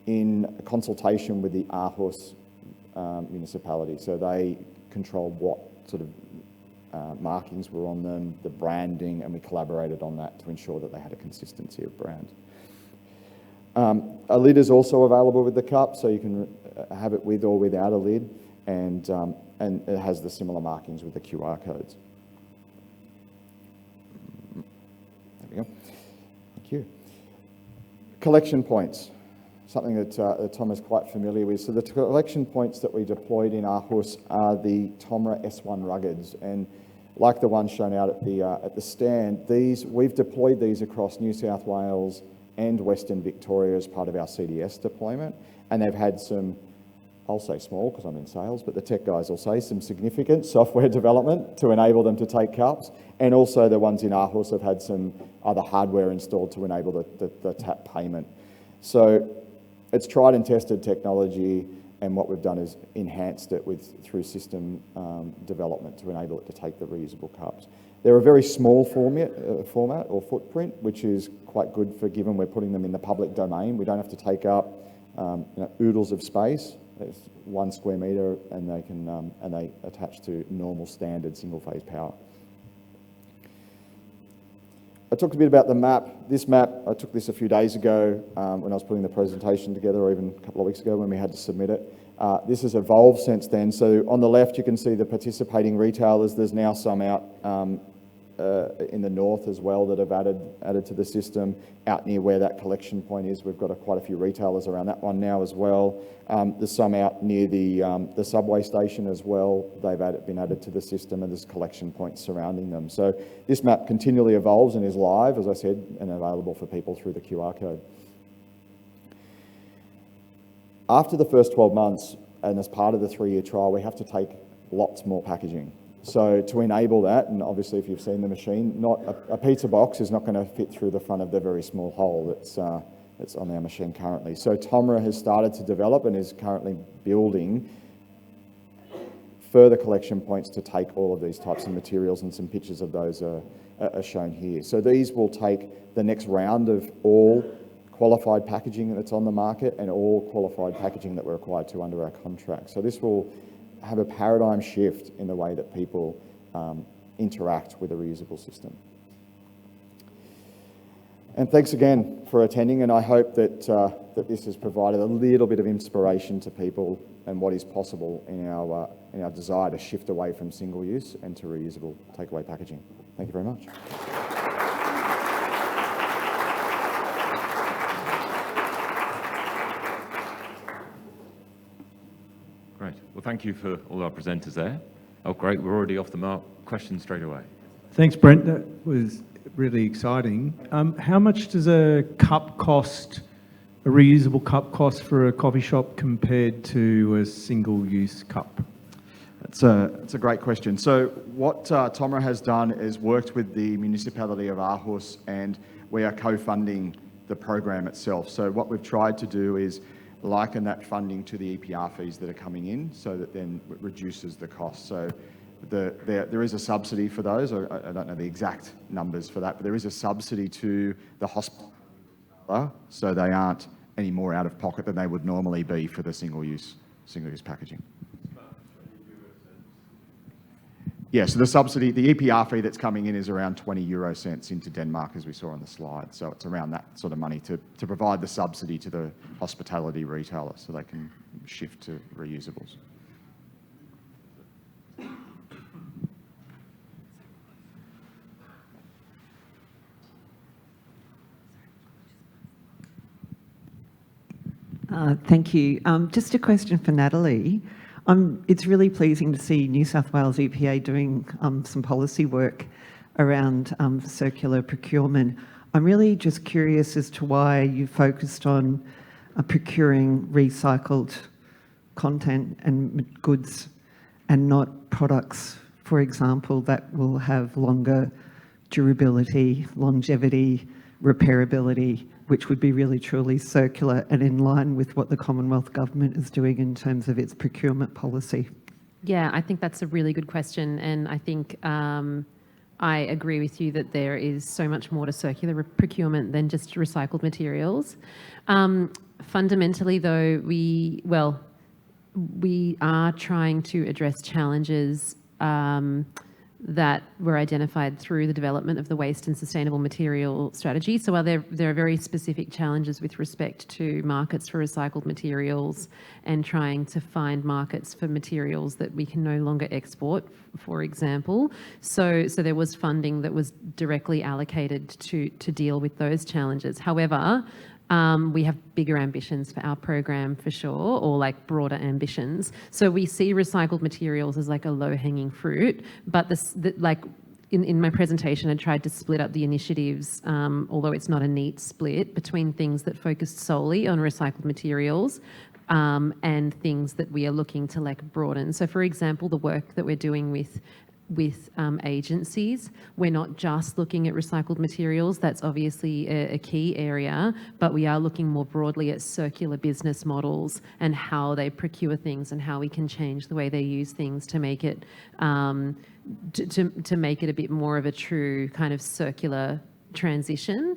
in consultation with the Aarhus municipality. So they controlled what sort of markings were on them, the branding, and we collaborated on that to ensure that they had a consistency of brand. A lid is also available with the cup, so you can have it with or without a lid, and it has the similar markings with the QR codes. There we go. Thank you. Collection points, something that Tom is quite familiar with. So the collection points that we deployed in Aarhus are the Tomra S1 ruggeds, and like the ones shown out at the stand, we've deployed these across New South Wales and Western Victoria as part of our CDS deployment, and they've had some, I'll say small because I'm in sales, but the tech guys will say some significant software development to enable them to take cups, and also the ones in Aarhus have had some other hardware installed to enable the tap payment. So it's tried and tested technology, and what we've done is enhanced it through system development to enable it to take the reusable cups. They're a very small format or footprint, which is quite good for given we're putting them in the public domain. We don't have to take up oodles of space. It's 1 square metre, and they can and they attach to normal standard single phase power. I talked a bit about the map. This map, I took this a few days ago when I was putting the presentation together, or even a couple of weeks ago when we had to submit it. This has evolved since then. So on the left, you can see the participating retailers. There's now some out in the north as well that have added to the system. Out near where that collection point is, we've got quite a few retailers around that one now as well. There's some out near the subway station as well. They've been added to the system, and there's collection points surrounding them. So this map continually evolves and is live, as I said, and available for people through the QR code. After the first 12 months, and as part of the 3-year trial, we have to take lots more packaging. So to enable that, and obviously if you've seen the machine, a pizza box is not going to fit through the front of the very small hole that's on our machine currently. So TOMRA has started to develop and is currently building further collection points to take all of these types of materials, and some pictures of those are shown here. So these will take the next round of all qualified packaging that's on the market and all qualified packaging that we're required to under our contract. So this will have a paradigm shift in the way that people interact with a reusable system. And thanks again for attending, and I hope that, that this has provided a little bit of inspiration to people and what is possible in our desire to shift away from single use and to reusable takeaway packaging. Thank you very much. Great. Well, thank you for all our presenters there. Oh, great. We're already off the mark. Questions straight away. Thanks, Brent. That was really exciting. How much does a cup cost, a reusable cup cost for a coffee shop compared to a single-use cup? It's a great question. So what TOMRA has done is worked with the municipality of Aarhus, and we are co-funding the program itself. So what we've tried to do is liken that funding to the EPR fees that are coming in, so that then it reduces the cost. So there is a subsidy for those. I don't know the exact numbers for that, but there is a subsidy to the hospital, so they aren't any more out of pocket than they would normally be for the single-use packaging. Yeah, so the subsidy, the EPR fee that's coming in is around 20 euro cents into Denmark, as we saw on the slide. So it's around that sort of money to provide the subsidy to the hospitality retailer so they can shift to reusables. Thank you. Just a question for Natalie. It's really pleasing to see New South Wales EPA doing some policy work around circular procurement. I'm really just curious as to why you focused on procuring recycled content and goods and not products, for example, that will have longer durability, longevity, repairability, which would be really truly circular and in line with what the Commonwealth Government is doing in terms of its procurement policy? Yeah, I think that's a really good question, and I think I agree with you that there is so much more to circular procurement than just recycled materials. Fundamentally, though, we are trying to address challenges that were identified through the development of the waste and sustainable material strategy. So while there are very specific challenges with respect to markets for recycled materials and trying to find markets for materials that we can no longer export, for example. So there was funding that was directly allocated to deal with those challenges. However, we have bigger ambitions for our program for sure, or like broader ambitions. So we see recycled materials as like a low-hanging fruit, but in my presentation, I tried to split up the initiatives, although it's not a neat split, between things that focused solely on recycled materials and things that we are looking to like broaden. So for example, the work that we're doing with agencies, we're not just looking at recycled materials. That's obviously a key area, but we are looking more broadly at circular business models and how they procure things and how we can change the way they use things to make it to make it a bit more of a true kind of circular transition.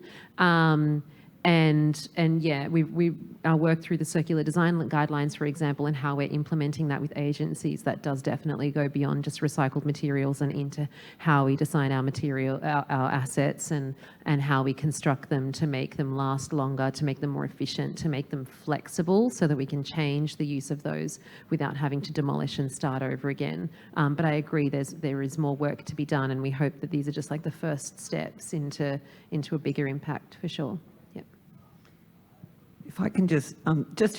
And yeah, we our work through the circular design guidelines, for example, and how we're implementing that with agencies, that does definitely go beyond just recycled materials and into how we design our material, our assets, and how we construct them to make them last longer, to make them more efficient, to make them flexible so that we can change the use of those without having to demolish and start over again. But I agree, there is more work to be done, and we hope that these are just like the first steps into a bigger impact for sure. If I can just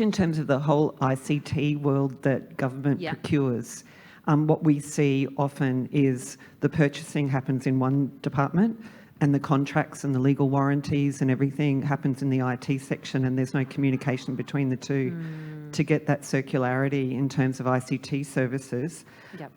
in terms of the whole ICT world that government procures, what we see often is the purchasing happens in one department and the contracts and the legal warranties and everything happens in the IT section, and there's no communication between the two to get that circularity in terms of ICT services,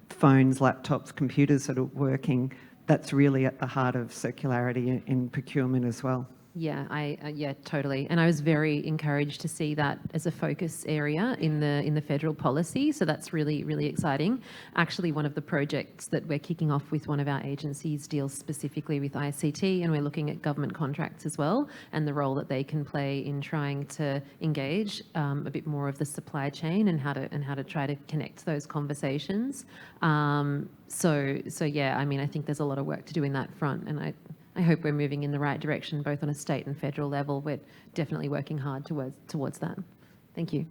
phones, laptops, computers that are working. That's really at the heart of circularity in procurement as well. Yeah, totally. And I was very encouraged to see that as a focus area in the federal policy. So that's really, really exciting. Actually, one of the projects that we're kicking off with one of our agencies deals specifically with ICT, and we're looking at government contracts as well and the role that they can play in trying to engage a bit more of the supply chain and how to try to connect those conversations. So yeah, I mean, I think there's a lot of work to do in that front, and I hope we're moving in the right direction, both on a state and federal level. We're definitely working hard towards that. Thank you.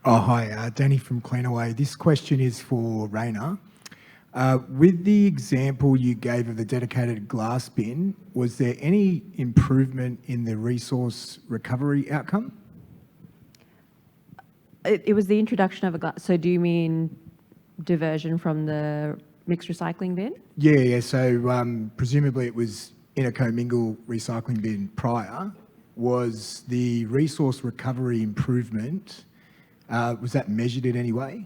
Oh, hi, Danny from Cleanaway. This question is for Rayna. With the example you gave of the dedicated glass bin, was there any improvement in the resource recovery outcome? It was the introduction of a glass. So do you mean diversion from the mixed recycling bin? Yeah. So presumably it was in a commingle recycling bin prior. Was the resource recovery improvement, was that measured in any way?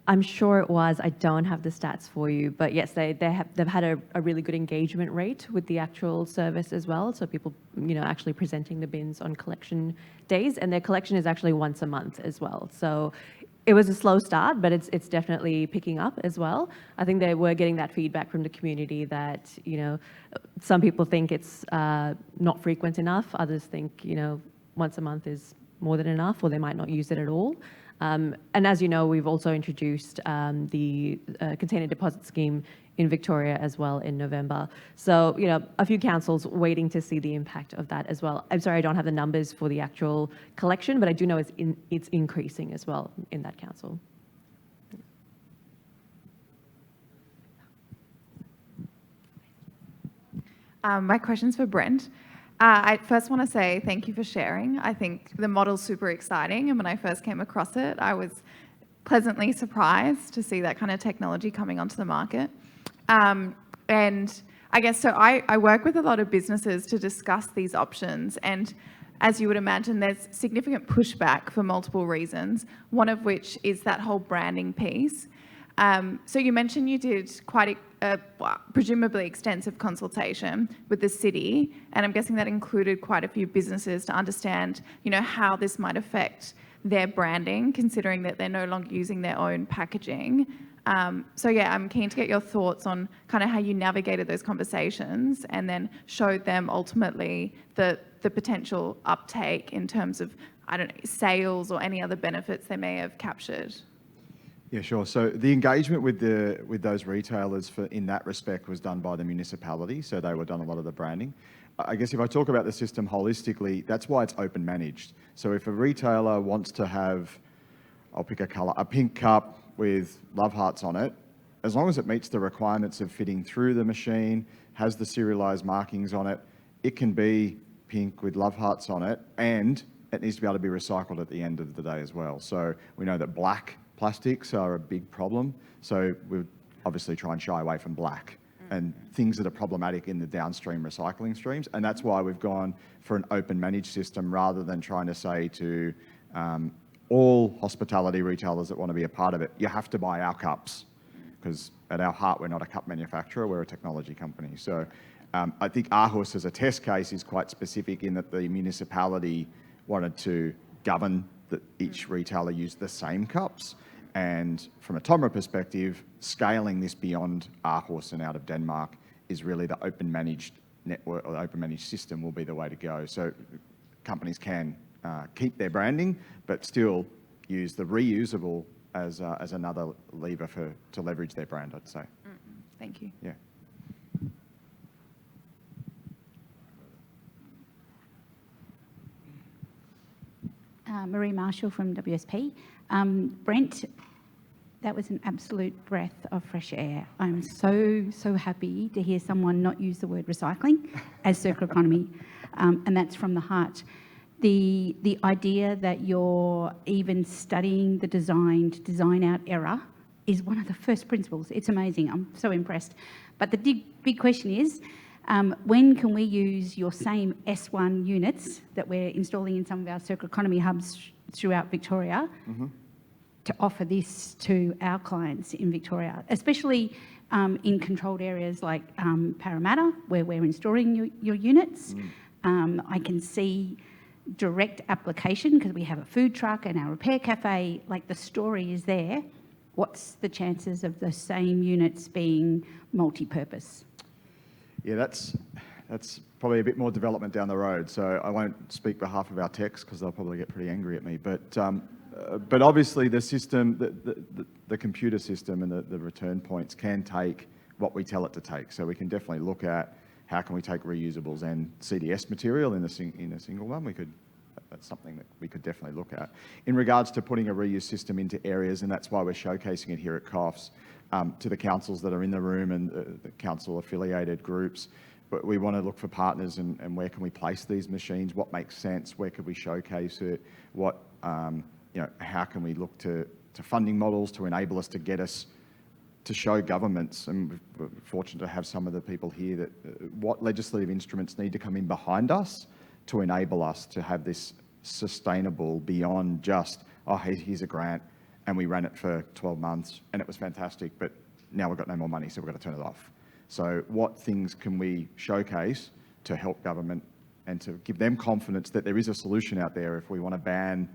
I'm sure it was. I don't have the stats for you, but yes, they've had a really good engagement rate with the actual service as well. So people, actually presenting the bins on collection days, and their collection is actually once a month as well. So it was a slow start, but it's definitely picking up as well. I think they were getting that feedback from the community that, some people think it's not frequent enough. Others think, once a month is more than enough, or they might not use it at all. And as you know, we've also introduced the container deposit scheme in Victoria as well in November. So, a few councils waiting to see the impact of that as well. I'm sorry, I don't have the numbers for the actual collection, but I do know it's increasing as well in that council. My question's for Brent. I first want to say thank you for sharing. I think the model's super exciting, and when I first came across it, I was pleasantly surprised to see that kind of technology coming onto the market. And I guess, so I work with a lot of businesses to discuss these options, and as you would imagine, there's significant pushback for multiple reasons, one of which is that whole branding piece. So you mentioned you did quite presumably extensive consultation with the city, and I'm guessing that included quite a few businesses to understand, how this might affect their branding, considering that they're no longer using their own packaging. So yeah, I'm keen to get your thoughts on kind of how you navigated those conversations and then showed them ultimately the potential uptake in terms of, I don't know, sales or any other benefits they may have captured. Yeah, sure. So the engagement with those retailers in that respect was done by the municipality, so they were done a lot of the branding. I guess if I talk about the system holistically, that's why it's open managed. So if a retailer wants to have, I'll pick a colour, a pink cup with love hearts on it, as long as it meets the requirements of fitting through the machine, has the serialised markings on it, it can be pink with love hearts on it, and it needs to be able to be recycled at the end of the day as well. So we know that black plastics are a big problem, so we obviously try and shy away from black and things that are problematic in the downstream recycling streams, and that's why we've gone for an open managed system rather than trying to say to all hospitality retailers that want to be a part of it, you have to buy our cups, because at our heart we're not a cup manufacturer, we're a technology company. So I think Aarhus as a test case is quite specific in that the municipality wanted to govern that each retailer used the same cups. And from a TOMRA perspective, scaling this beyond Aarhus and out of Denmark is really the open managed network, or the open managed system will be the way to go. So companies can keep their branding, but still use the reusable as another lever to leverage their brand, I'd say. Thank you. Yeah. Marie Marshall from WSP. Brent, that was an absolute breath of fresh air. I'm so happy to hear someone not use the word recycling as circular economy, and that's from the heart. The idea that you're even studying the design to design out error is one of the first principles. It's amazing. I'm so impressed. But the big question is, when can we use your same S1 units that we're installing in some of our circular economy hubs throughout Victoria to offer this to our clients in Victoria, especially in controlled areas like Parramatta, where we're installing your units. I can see direct application because we have a food truck and our repair cafe, like the story is there. What's the chances of the same units being multi-purpose? Yeah, that's probably a bit more development down the road. So I won't speak behalf of our techs because they'll probably get pretty angry at me. But obviously the system, the computer system and the return points can take what we tell it to take. So we can definitely look at how can we take reusables and CDS material in a single one. That's something that we could definitely look at. In regards to putting a reuse system into areas, and that's why we're showcasing it here at Coffs, to the councils that are in the room and the council affiliated groups. But we want to look for partners and where can we place these machines, what makes sense, where could we showcase it, what, how can we look to funding models to enable us to get us to show governments, and we're fortunate to have some of the people here, that what legislative instruments need to come in behind us to enable us to have this sustainable beyond just, oh, here's a grant and we ran it for 12 months and it was fantastic, but now we've got no more money, so we've got to turn it off. So what things can we showcase to help government and to give them confidence that there is a solution out there if we want to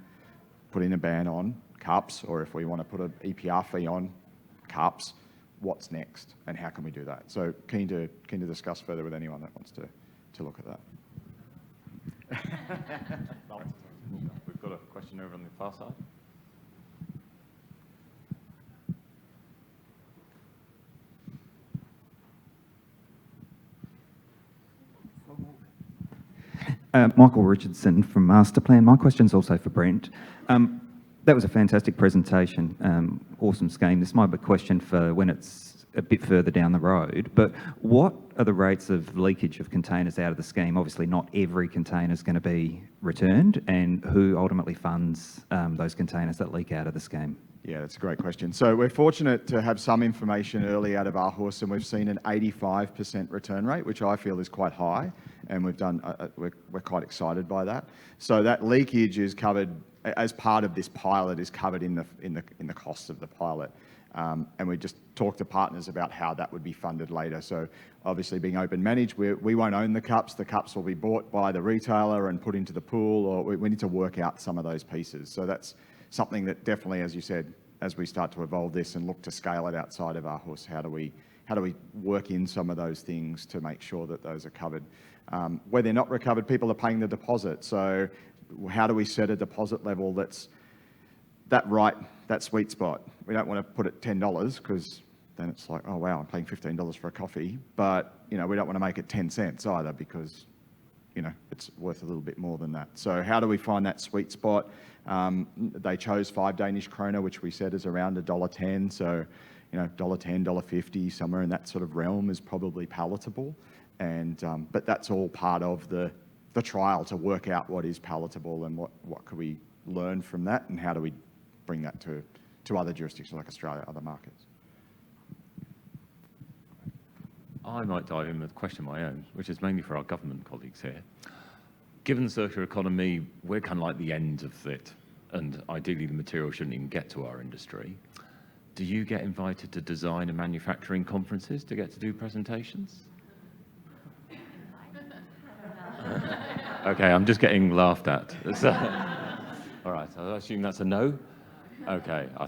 put in a ban on cups, or if we want to put an EPR fee on cups, what's next and how can we do that? So keen to discuss further with anyone that wants to look at that. We've got a question over on the far side. Michael Richardson from Masterplan. My question's also for Brent. That was a fantastic presentation, awesome scheme. This might be a question for when it's a bit further down the road, but what are the rates of leakage of containers out of the scheme? Obviously not every container is going to be returned, and who ultimately funds those containers that leak out of the scheme? Yeah, that's a great question. So we're fortunate to have some information early out of Aarhus, and we've seen an 85% return rate, which I feel is quite high, and we've done. We're quite excited by that. So that leakage is covered as part of this pilot, is covered in the cost of the pilot, and we just talk to partners about how that would be funded later. So obviously, being open managed, we won't own the cups. The cups will be bought by the retailer and put into the pool, or we need to work out some of those pieces. So that's something that definitely, as you said, as we start to evolve this and look to scale it outside of Aarhus, how do we work in some of those things to make sure that those are covered? Where they're not recovered, people are paying the deposit. So how do we set a deposit level that's that sweet spot? We don't want to put it $10 because then it's like, oh wow, I'm paying $15 for a coffee. But we don't want to make it 10 cents either, because it's worth a little bit more than that. So how do we find that sweet spot? They chose 5 Danish kroner, which we said is around $1.10. So, $1.10, $1.50, somewhere in that sort of realm is probably palatable. And but that's all part of the trial to work out what is palatable and what could we learn from that, and how do we bring that to other jurisdictions like Australia, other markets. I might dive in with a question of my own, which is mainly for our government colleagues here. Given the circular economy, we're kind of like the end of it, and ideally the material shouldn't even get to our industry. Do you get invited to design and manufacturing conferences to get to do presentations? Okay, I'm just getting laughed at. All right, I assume that's a no? Okay, I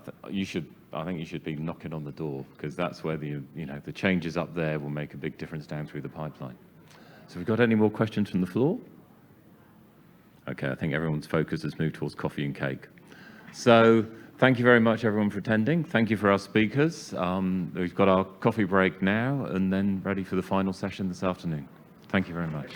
think you should be knocking on the door, because that's where the changes up there will make a big difference down through the pipeline. So have we got any more questions from the floor? Okay, I think everyone's focus has moved towards coffee and cake. So thank you very much, everyone, for attending. Thank you for our speakers. We've got our coffee break now, and then ready for the final session this afternoon. Thank you very much.